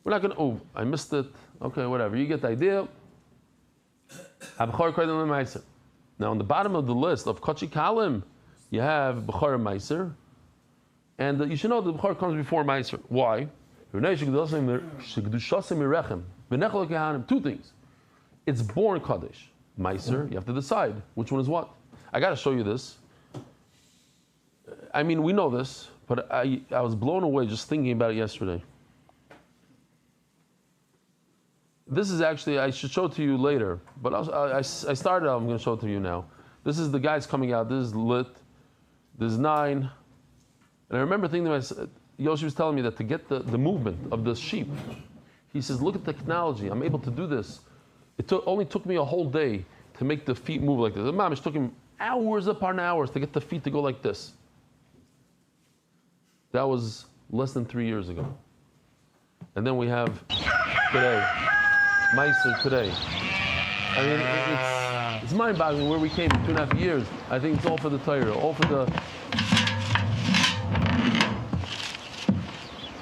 [SPEAKER 1] We're not going to. Oh, I missed it. Okay, whatever. You get the idea. Now, on the bottom of the list of kachi kalim, you have b'char meiser, and you should know the b'char comes before meiser. Why? 2 things. It's born Kaddish. Meiser, you have to decide which one is what. I got to show you this. I mean, we know this, but I was blown away just thinking about it yesterday. This is actually, I should show it to you later, but I started out, I'm going to show it to you now. This is the guys coming out. This is lit. This is 9. And I remember thinking to myself, Yoshi was telling me that to get the movement of the sheep, he says, look at the technology. I'm able to do this. It only took me a whole day to make the feet move like this. The mamish took him hours upon hours to get the feet to go like this. That was less than 3 years ago. And then we have today, Meiser today. I mean, it's mind-boggling where we came in 2.5 years. I think it's all for the Torah, all for the...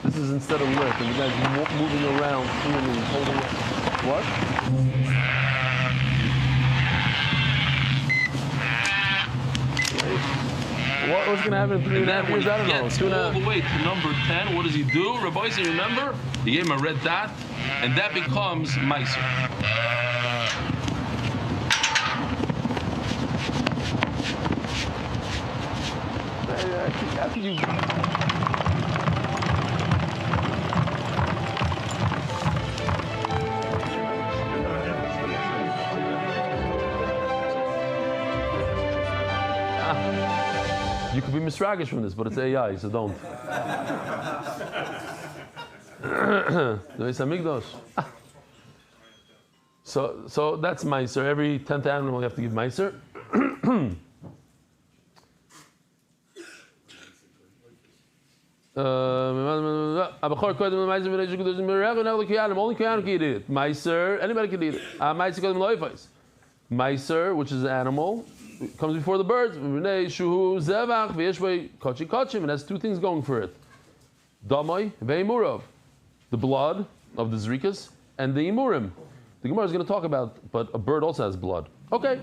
[SPEAKER 1] This is instead of lift, and you guys moving around, freely, holding it. What? What's going to happen in 3.5 years? I don't know.
[SPEAKER 6] Gets all the way to number 10. What does he do? Rabbi, you remember? He gave him a red dot, and that becomes Meiser.
[SPEAKER 1] How can you... You could be misragish from this, but it's AI, so don't. So that's Meiser. Every 10th animal you have to give Meiser. Only Koyan can eat it. Meiser, anybody can eat it. Meiser, which is an animal, comes before the birds. It has 2 things going for it. Damai ve'imurav, the blood of the zrikas, and the imurim. The Gemara is going to talk about, but a bird also has blood. Okay.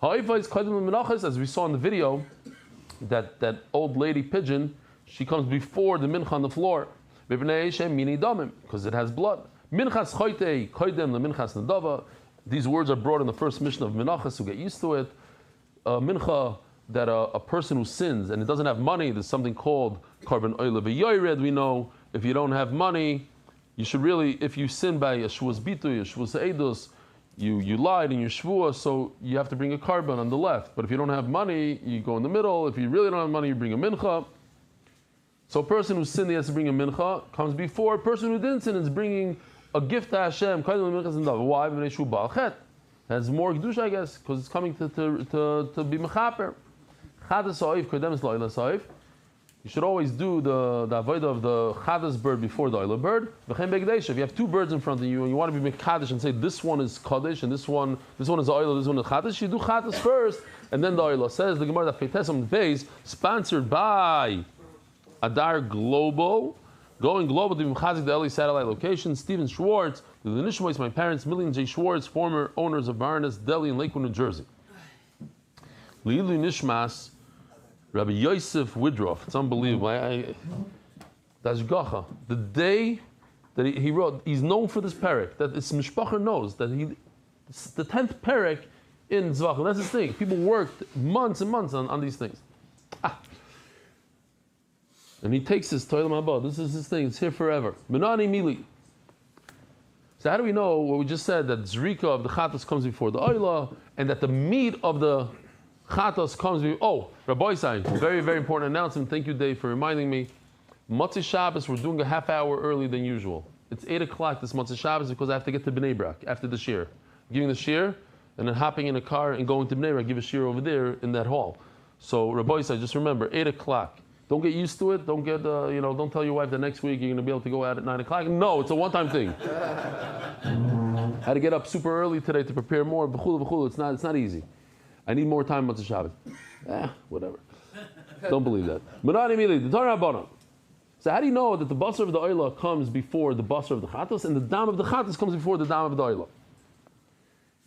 [SPEAKER 1] As we saw in the video, that old lady pigeon, she comes before the mincha on the floor. Because it has blood. These words are brought in the first mission of Menachas, so get used to it. Mincha, that a person who sins and it doesn't have money, there's something called carbon oil of a yoyred. We know if you don't have money, you should really, if you sin by a shvuas bitu, a shvuas eidos, you lied in your shvuah, so you have to bring a carbon on the left. But if you don't have money, you go in the middle. If you really don't have money, you bring a mincha. So a person who sinned, he has to bring a mincha, comes before. A person who didn't sin is bringing a gift to Hashem. Why? It has more kedusha, I guess, because it's coming to be mechaper. You should always do the avodah of the chadas bird before the oila bird. If you have 2 birds in front of you and you want to be mekadesh and say this one is kaddish and this one is oila, this one is chadas, you do chadas first and then the oila. Says the Gemara that Feitesam Beis, sponsored by Adar Global, going global to Mechazik, the Eli satellite location. Steven Schwartz, the Nishmois, my parents, Million J. Schwartz, former owners of Baroness Deli in Lakewood, New Jersey. Lilu Nishmas, Rabbi Yosef Woodruff. It's unbelievable. That's Gacha. The day that he wrote, he's known for this parak, that his mishpacha knows that it's the 10th parak in Zevachim. That's his thing. People worked months and months on these things. And he takes his Toilam Haba. This is his thing. It's here forever. Menani Mili. So how do we know what we just said, that Zrika of the Chatos comes before the Oila, and that the meat of the Chatos comes before... Oh, Rabbi Sain, very, very important announcement. Thank you, Dave, for reminding me. Motzei Shabbos, we're doing a half hour early than usual. It's 8 o'clock this Motzei Shabbos because I have to get to Bnei Brak after the Shiur. Giving the Shiur, and then hopping in a car and going to Bnei Brak, give a Shiur over there in that hall. So, Rabbi Sain, just remember, 8 o'clock. Don't get used to it. Don't get, don't tell your wife that next week you're going to be able to go out at 9 o'clock. No, it's a one-time thing. Had to get up super early today to prepare more. It's not easy. I need more time on the Shabbos. Whatever. Don't believe that. So how do you know that the basar of the oila comes before the basar of the chatos, and the dam of the chatos comes before the dam of the oila?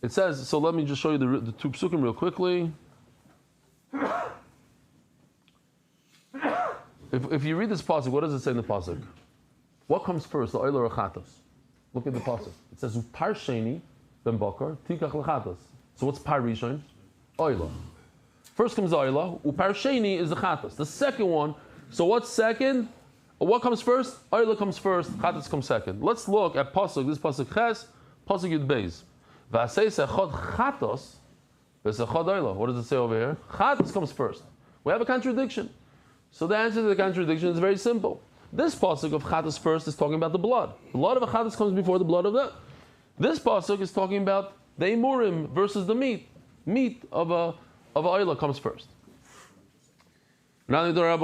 [SPEAKER 1] It says, so let me just show you the 2 psukim real quickly. If you read this pasuk, what does it say in the pasuk? What comes first, the oila or chatos? Look at the pasuk. It says, "Par sheni ben bakar tikach lechatos." So what's par rishon? Oila. First comes the oila. Upar sheni is the chatos. The second one. So what's second? What comes first? Oila comes first, Chatas comes second. Let's look at Pasuk, this Pasuk Ches, Pasuk Yud Beis. V'asei sechod Chatos, v'sechod Oila. What does it say over here? Chatas comes first. We have a contradiction. So the answer to the contradiction is very simple. This Pasuk of Chatas first is talking about the blood. The blood of a Chatas comes before the blood of the... This Pasuk is talking about the Emurim versus the meat. Meat of a Oila comes first. What do I have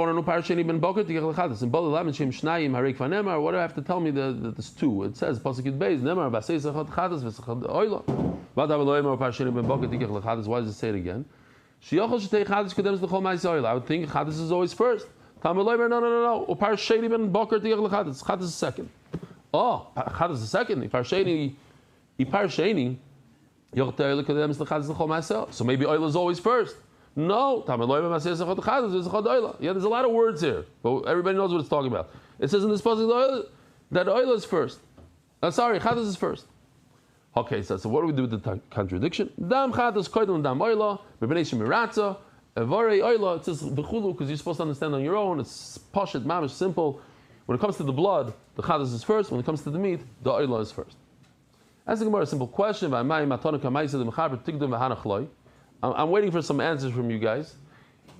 [SPEAKER 1] to tell me that there's two? It says Pasuk Yud Beis, Nemar Basei Sechad Chadas v'Sechad Oila. Why does it say it again? I would think Chadas is always first. No. Chadas is second. Oh, Chadas is second. So maybe Oila is always first. No, yeah, there's a lot of words here, but everybody knows what it's talking about. It says in this pasuk that Oila is first. Chadas is first. Okay, so what do we do with the contradiction? Dam Chadas koydem dam Oila, b'bnei miratza, evarei Oila. It says b'chulu because you're supposed to understand on your own. It's pashut, mamish, simple. When it comes to the blood, the Chadas is first. When it comes to the meat, the Oila is first. Ask the Gemara a simple question. I'm waiting for some answers from you guys.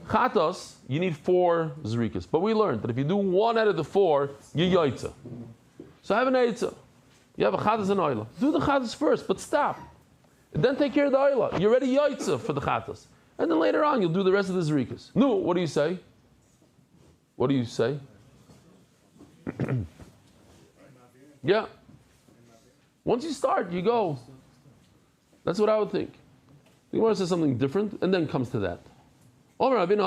[SPEAKER 1] Chatos, you need 4 zrikas. But we learned that if you do 1 out of the 4, you yoitza. So have an eitzah. You have a chatos and oila. Do the chatos first, but stop. And then take care of the oila. You're ready yoitza for the chatos. And then later on, you'll do the rest of the zrikas. No, what do you say? What do you say? Yeah. Once you start, you go. That's what I would think. The Gemara says something different, and then comes to that. We're not talking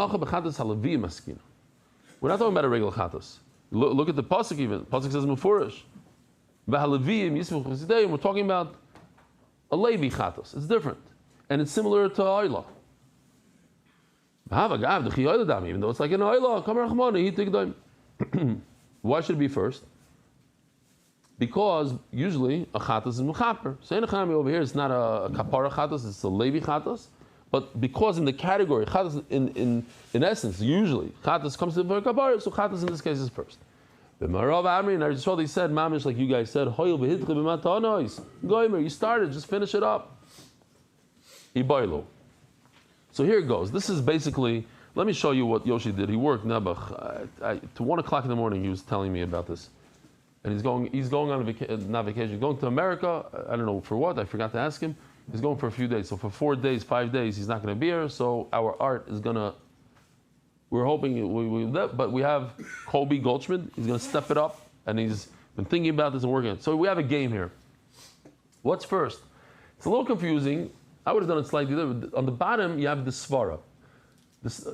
[SPEAKER 1] about a regular chatos. Look at the pasuk even. Pasuk says mufurish. We're talking about a Levi chatos. It's different, and it's similar to oila. Even though it's like an oila, why should it be first? Because usually a chatos is mechaper. So over here it's not a kapara chatos, it's a Levi chatos. But because in the category, chatos in essence, usually, chatos comes to the kapara, so chatos in this case is first. The Marav Amri and Arizal, said, mamish, like you guys said, Goimer, you started, just finish it up. Ibaylo. So here it goes. This is basically, let me show you what Yoshi did. He worked Nebuch. To 1 o'clock in the morning, he was telling me about this. And he's going on not vacation, he's going to America. I don't know for what, I forgot to ask him. He's going for a few days. So for 4 days, 5 days, he's not going to be here. So our art is going to, we're hoping, but we have Colby Goldschmidt. He's going to step it up. And he's been thinking about this and working on it. So we have a game here. What's first? It's a little confusing. I would have done it slightly different. On the bottom, you have the svara.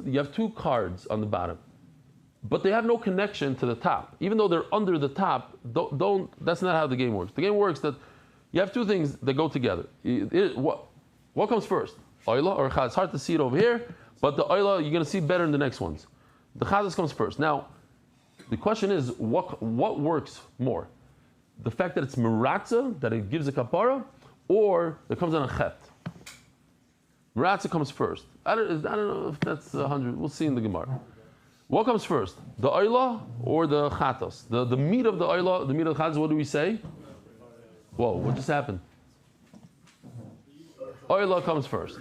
[SPEAKER 1] You have 2 cards on the bottom. But they have no connection to the top. Even though they're under the top, that's not how the game works. The game works that you have 2 things that go together. What comes first? Oila or chaz? It's hard to see it over here, but the oila you're going to see better in the next ones. The chaz comes first. Now, the question is, what works more? The fact that it's miratza, that it gives a kapara, or it comes on a chet? Miratza comes first. I don't know if that's 100. We'll see in the Gemara. What comes first? The oila or the chatos? The meat of the oila, the meat of the chatos, what do we say? Whoa, what just happened? Oila comes first.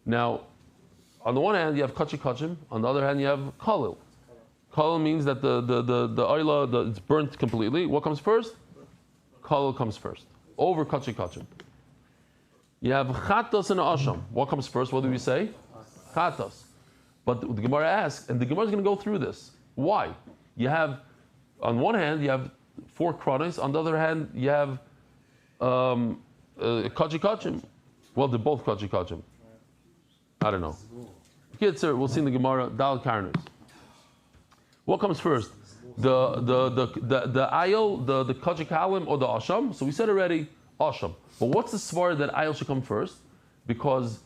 [SPEAKER 1] Now, on the one hand, you have kachi kachim. On the other hand, you have kalil. Kalil means that the oila, it's burnt completely. What comes first? Kalil comes first. Over kachi kachim. You have chatos and asham. What comes first? What do we say? Chatos. But the Gemara asks, and the Gemara is going to go through this. Why? You have, on one hand, you have 4 kronos. On the other hand, you have kachi kachim. Well, they're both kachi kachim. I don't know. Kids, sir, we'll see in the Gemara. Dal karnus. What comes first? The ayil, the kachi kalim, or the asham? So we said already asham. But what's the svar that ayil should come first? Because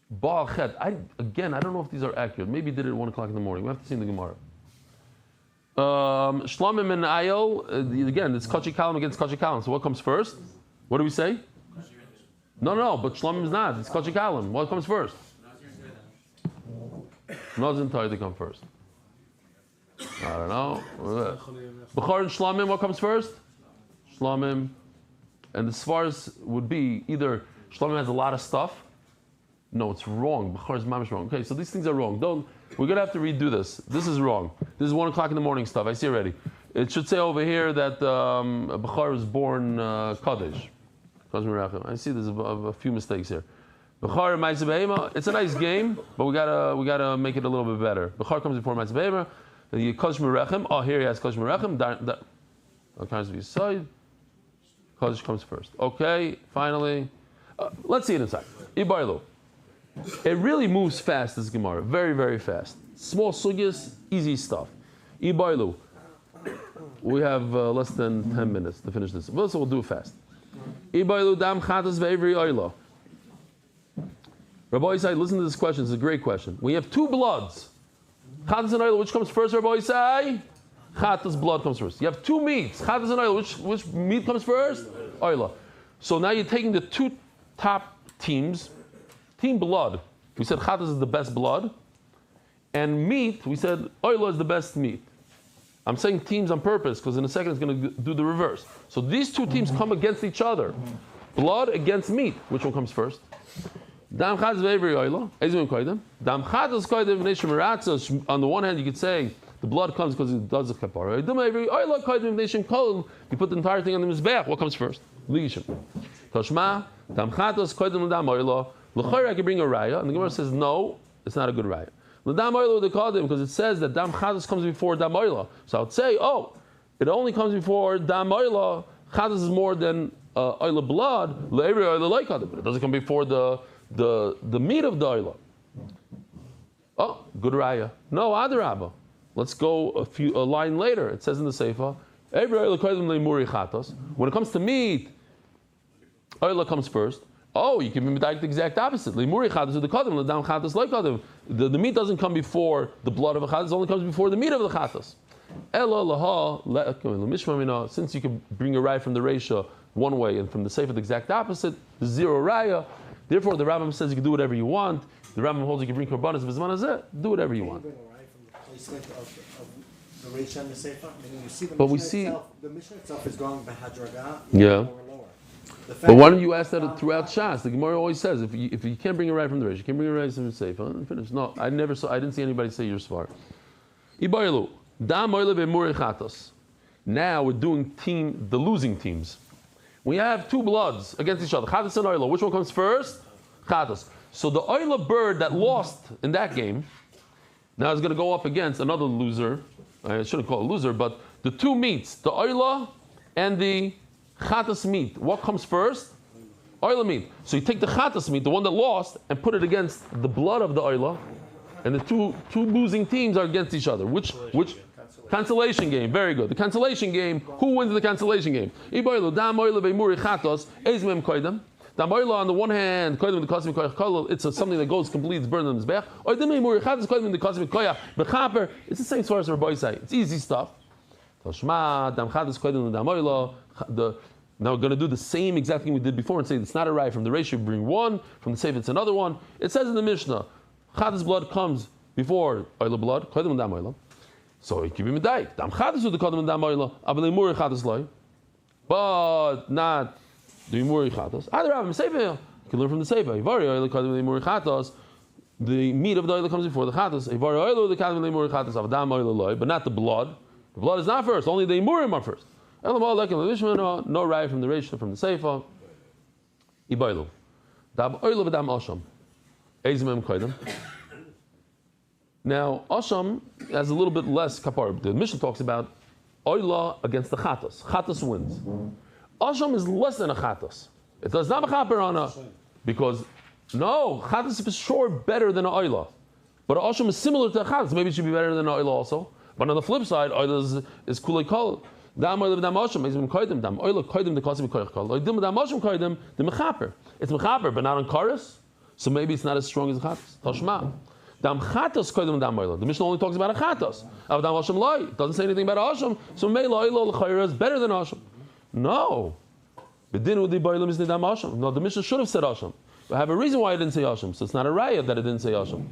[SPEAKER 1] Baal Chet. I don't know if these are accurate. Maybe he did it at 1 o'clock in the morning. We have to see in the Gemara. Shlamim and Ayel, again, it's Kachi Kalam against Kachi Kalam. So what comes first? What do we say? No, but Shlamim is not. It's Kachi Kalam. What comes first? Nazir Torah to come first. I don't know. Bechor and Shlamim, what comes first? Shlamim. And the Svaris would be either Shlamim has a lot of stuff. No, it's wrong. Bechor is mamish wrong. Okay, so these things are wrong. We're going to have to redo this. This is wrong. This is 1 o'clock in the morning stuff. I see already. It should say over here that Bechor was born Kaddish. I see there's a few mistakes here. Bechor and Ma'aseh Behema, it's a nice game, but we gotta make it a little bit better. Bechor comes before Ma'aseh Behema. The Kaddish Merechem. Oh, here he has Kaddish Merechem. Kaddish comes first. Okay, finally. Let's see it inside. Ibarlu. It really moves fast, this Gemara. Very, very fast. Small sugyas, easy stuff. Ibarlu. We have less than 10 minutes to finish this. So we'll do it fast. Ibarlu dam chatas ve'evri oilo. Rabbi Isai, listen to this question. It's a great question. We have 2 bloods. Chatas and oilo, which comes first, Rabbi Isai? Chatas, blood comes first. You have 2 meats. Chatas and oilo, which meat comes first? Oilo. So now you're taking the 2 top teams. Team blood, we said chatas is the best blood. And meat, we said oilo is the best meat. I'm saying teams on purpose because in a second it's going to do the reverse. So these 2 teams come against each other. Blood against meat. Which one comes first? Dam chatas ve'evri oilo. Ezim koydem. Dam chatas koydem v'nei shemiratzos. On the one hand, you could say the blood comes because it does the kapara. Dam ve'evri oilo koydem v'nei shem kol. You put the entire thing on the mizbeach. What comes first? Ligishim. Toshma. Dam chatas koydem l'dam oilo. L'chayr I can bring a raya, and the Gemara says no, it's not a good raya. L'dam oilo they called him because it says that dam chatas comes before dam oilo. So I would say, it only comes before dam oilo. Chatas is more than oilo blood. L'evri oilo like but it doesn't come before the meat of the oilo. Oh, good raya. No, adarabba. Let's go a line later. It says in the Seifa, every oilo koydem le'muri chatas. When it comes to meat, oilo comes first. Oh, you can be the exact opposite. Limuri chatas the kadam, ledam chatas like kadam. The meat doesn't come before the blood of a chatas; it only comes before the meat of the chatas. Ela laha. Since you can bring a raya from the reisha one way and from the sefer the exact opposite, the 0 raya. Therefore, the Rambam says you can do whatever you want. The Rambam holds you can bring korbanos of zman hazeh. Do whatever you want.
[SPEAKER 9] Bring a raya from the placement of the reisha and the sefer. Meaning you see the
[SPEAKER 1] but
[SPEAKER 9] Mishnah
[SPEAKER 1] we see
[SPEAKER 9] itself. The Mishnah itself is going behadraga.
[SPEAKER 1] Yeah.
[SPEAKER 9] Lower.
[SPEAKER 1] But why don't you ask that throughout Shas? The Gemara always says if you can't bring a raya from the Reish, you can't bring a raya from the Sefer. Finish. No, I didn't see anybody say your svar. Ibaylu dam oile ve'muri chatos. Now we're doing the losing teams. We have 2 bloods against each other. Chatos and oila. Which one comes first? Chatos. So the oila bird that lost in that game now is going to go up against another loser. I shouldn't call it a loser, but the 2 meats, the oila and the chatas meat. What comes first? Oila meat. So you take the chatas meat, the one that lost, and put it against the blood of the oila, and the two losing teams are against each other. Which cancellation game? Very good. The cancellation game. Who wins the cancellation game? Iboilu dam oila beimuri chatos ezmem koydem. Dam oila on the one hand, koydem the cosmic koyach kolol. It's something that goes complete. It's burned in the mizbeach. Or dem beimuri chatos koydem the cosmic koyach bechaper. It's the same source of Rabbi Isai. It's easy stuff. Toshma dam chatos koydem dam oila. Now we're going to do the same exact thing we did before and say it's not a raya from the ratio. Bring one from the sefer. It's another one. It says in the Mishnah, chatas blood comes before oila blood. Koydem dam oila. So it can be medayik. Dam chatas with the koydem dam oila. Avalei muri chatas loy, but not the muri chatas. Adarab sefer. You can learn from the sefer. Ivari oila koydem muri chatas. The meat of the oila comes before the chatas. Ivari oila the koydem muri chatas. Avdam oila loy, but not the blood. The blood is not first. Only the imurim are first. No raya from the Reish, from the Seifa. Ibaylu. Dam oila v'dam asham. Ezimem koydem. Now, asham has a little bit less kapar. The Mishnah talks about oila against the chatas. Chatas wins. Asham is less than a chatas. It does not have on a because chatas is for sure better than an oila. But asham is similar to a chatas. Maybe it should be better than an oila also. But on the flip side, oila is kulei kol. Dam oila v'dam asham ezimem koydem. Dam oila koydem the cosmic koyach kol. Oidim v'dam asham koydem the mechaper. It's mechaper, but not on chorus. So maybe it's not as strong as the chatas. Toshma. Dam chatas koydem dam oila. The Mishnah only talks about a chatas. Avdam asham loy. It doesn't say anything about asham. So meila oila l'chayra is better than asham. No. B'dinu di ba'olam is dam asham. No, the Mishnah should have said asham. I have a reason why it didn't say asham. So it's not a raya that it didn't say asham.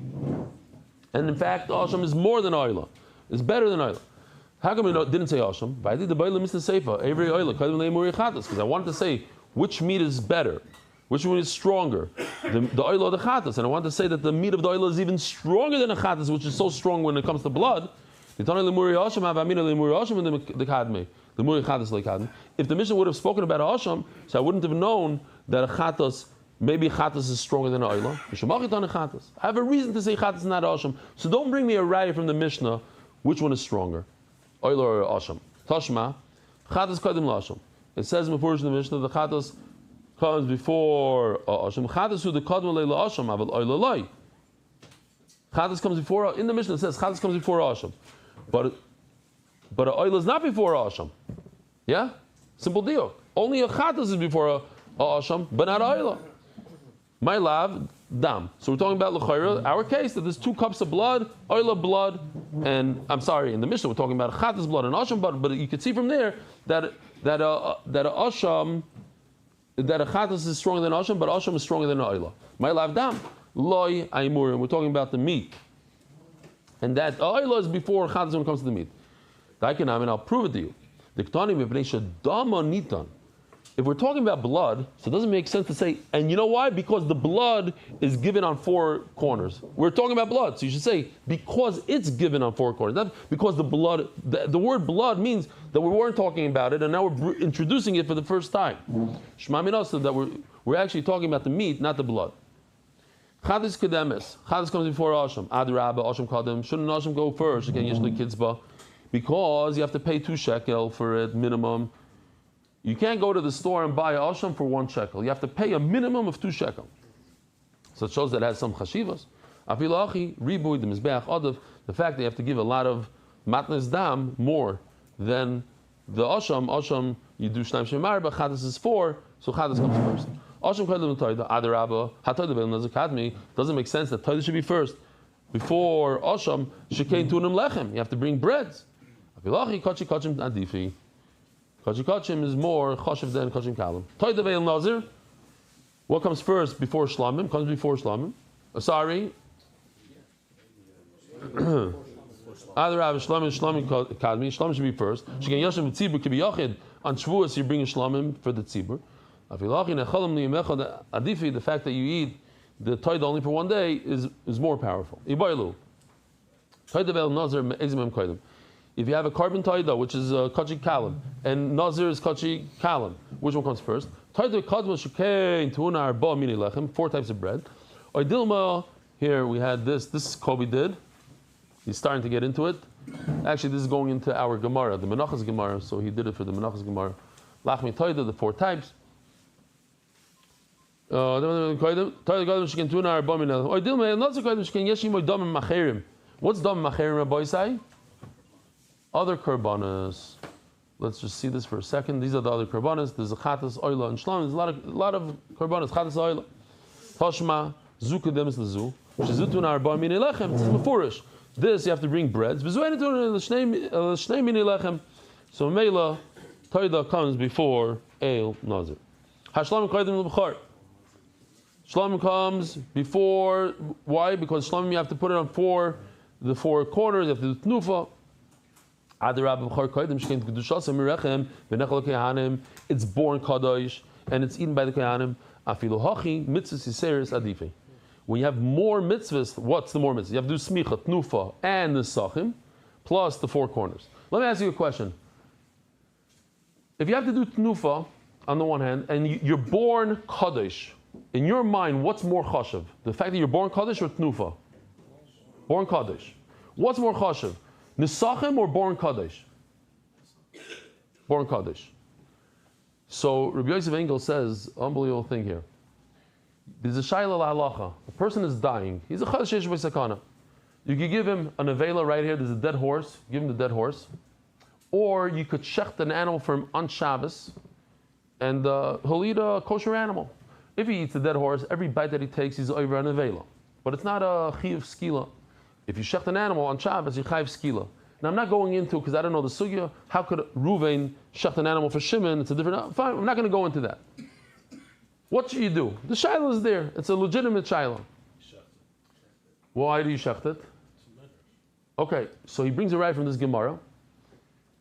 [SPEAKER 1] And in fact, asham is more than oila. It's better than oila. How come we didn't say Asham? But I did the Bailam Mr. Seifa, every oila, because I wanted to say which meat is better, which one is stronger, the oil or the chatas. And I wanted to say that the meat of the oil is even stronger than a chatas, which is so strong when it comes to blood. If the Mishnah would have spoken about Asham, so I wouldn't have known that a chatas, maybe chatas is stronger than an oila. I have a reason to say chatas is not Asham. So don't bring me a raya from the Mishnah, which one is stronger, oil or Asham. Tashma, chatas kadim l'Asham. It says in the Mishnah, the chatas comes before Asham. Chatas hu the kadma leila Asham, aval oila loy. Chatas comes before, in the Mishnah it says chatas comes before Asham. But oil is not before Asham. Yeah? Simple deal. Only a chatas is before a Asham, but not oil. My love, dam. So we're talking about l'chayra, our case, that there's 2 cups of blood, oil blood, and I'm sorry, in the Mishnah we're talking about chatas blood and Asham blood, but you can see from there that a Asham, that a chatas is stronger than Asham, but Asham is stronger than an oil. My love, dam. Loy aimurim. We're talking about the meat. And that oil is before chatas when it comes to the meat. And I'll prove it to you. If we're talking about blood, so it doesn't make sense to say, and you know why? Because the blood is given on 4 corners. We're talking about blood, so you should say, because it's given on 4 corners. Not because the blood, the word blood means that we weren't talking about it, and now we're introducing it for the first time. Shema min also that we're actually talking about the meat, not the blood. Chadas kedemes. Chadas comes before Asham. Adrabah, Asham kadem. Shouldn't Asham go first? Again, usually kitzbah. Because you have to pay 2 shekel for it, minimum. You can't go to the store and buy Asham for 1 shekel. You have to pay a minimum of 2 shekel. So it shows that it has some chashivas. Afilachi, ribuy, the mizbeach, adav. The fact that you have to give a lot of matnas dam more than the Asham. Asham, you do shnaim shemar, but chadas is 4, so chadas comes first. Asham kadem toida, adarabah, hatoida be'el nazakadmi. Doesn't make sense that toida should be first. Before Asham, shekein tunim lechem. You have to bring breads. Afilachi, kachi kachim adifi. Kachi kachim is more chashiv than kachim kalim. Toida be'el nazir. What comes first before shlamim? Comes before shlamim. Sorry. Adarabah, shlamim kadmi. Shlamim should be first. Shekein yashem v'tzibur kibi yachid. On Shavuos, you bring a shlamim for the tzibur. The fact that you eat the toida only for 1 day is more powerful. If you have a carbon toida, which is kachi kalim, and nazir is kachi kalim, which one comes first? 4 types of bread. Here we had this. This Kobe did. He's starting to get into it. Actually, this is going into our Gemara, the Menachas Gemara. So he did it for the Menachas Gemara. Lachmi toida, the 4 types. What's dam macherim, Rabbi say? Other korbanos. Let's just see this for a second. These are the other korbanos. There's a chatas, oila, and shlam. There's a lot of korbanos. Chatas, oila. Toshma, zukadem is the zu. Shizutun arba mini lechem. This is mefurish. This you have to bring breads. So meila toida comes before ale nazir. Hashlam koydem l'bchar. Shlamim comes before, why? Because shlamim you have to put it on the 4 corners, you have to do tnufa. It's born kadosh, and it's eaten by the kohanim. When you have more mitzvahs, what's the more mitzvahs? You have to do smicha, tnufa, and the sachim, plus the 4 corners. Let me ask you a question. If you have to do tnufa, on the one hand, and you're born kadosh, in your mind, what's more chashav? The fact that you're born Kaddish or Tnufa? Born Kaddish. What's more chashav? Nisachim or born Kaddish? Born Kaddish. So Rabbi Yosef Engel says, unbelievable thing here. There's a shayla la'alacha. A person is dying. He's a Kaddish yesh b'sakana. You could give him an avela right here. There's a dead horse. Give him the dead horse. Or you could shecht an animal for him on Shabbos, and he'll eat a kosher animal. If he eats a dead horse, every bite that he takes, he's over an avela. But it's not a chiyuv skila. If you shecht an animal on Shabbos, you chayiv skila. Now I'm not going into, because I don't know the sugya, how could Ruvain shecht an animal for Shimon? It's a different, fine, I'm not going to go into that. What should you do? The shayla is there. It's a legitimate shayla. Why do you shecht it? Okay, so he brings a right from this Gemara.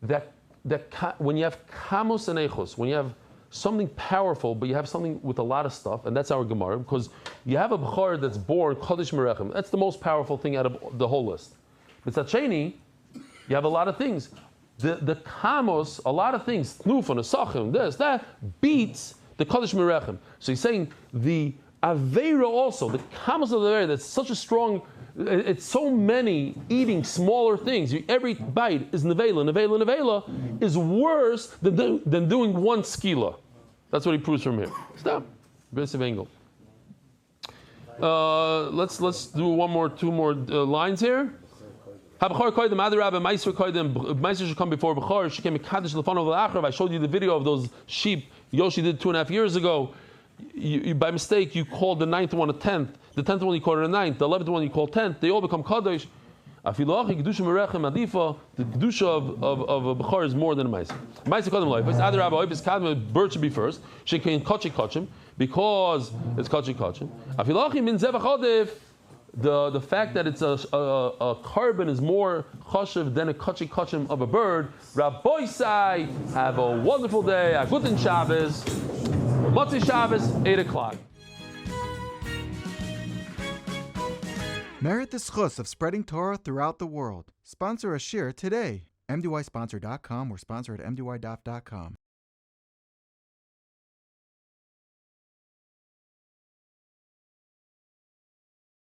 [SPEAKER 1] when you have kamos and echos, when you have something powerful, but you have something with a lot of stuff, and that's our Gemara, because you have a b'chor that's born Kodesh Merechem. That's the most powerful thing out of the whole list. But Tzacheni, you have a lot of things. The kamos, a lot of things, Tnufon, Asachim, this, that, beats the Kodesh Merechem. So he's saying the Aveira also, the kamos of the Aveira, that's such a strong, it's so many eating smaller things. Every bite is nevela, nevela, nevela, is worse than doing one skila. That's what he proves from here. Stop. Basic angle. Let's do two more lines here. Meiser should come before Bechor. She came Kaddish Lefanov L'Achrav. I showed you the video of those sheep Yoshi did 2.5 years ago. You, by mistake, you called the 9th one a 10th. The 10th one you called it a 9th. The 11th one you called 10th. They all become Kaddish. The Kedusha of a Bechor is more than a Meiser. Meiser Kaddim Life. Other Rabbi, if Kaddim, bird should be first. She can Kachim because it's Kachim. Afilachi min Zevachim. The fact that it's a carbon is more chashiv than a kachim of a bird. Rabboisai, have a wonderful day. A guten Shabbos. Motzei Shabbos, 8 o'clock.
[SPEAKER 10] Merit the schus of spreading Torah throughout the world. Sponsor a shiur today. MDYsponsor.com or sponsor at MDYDaf.com.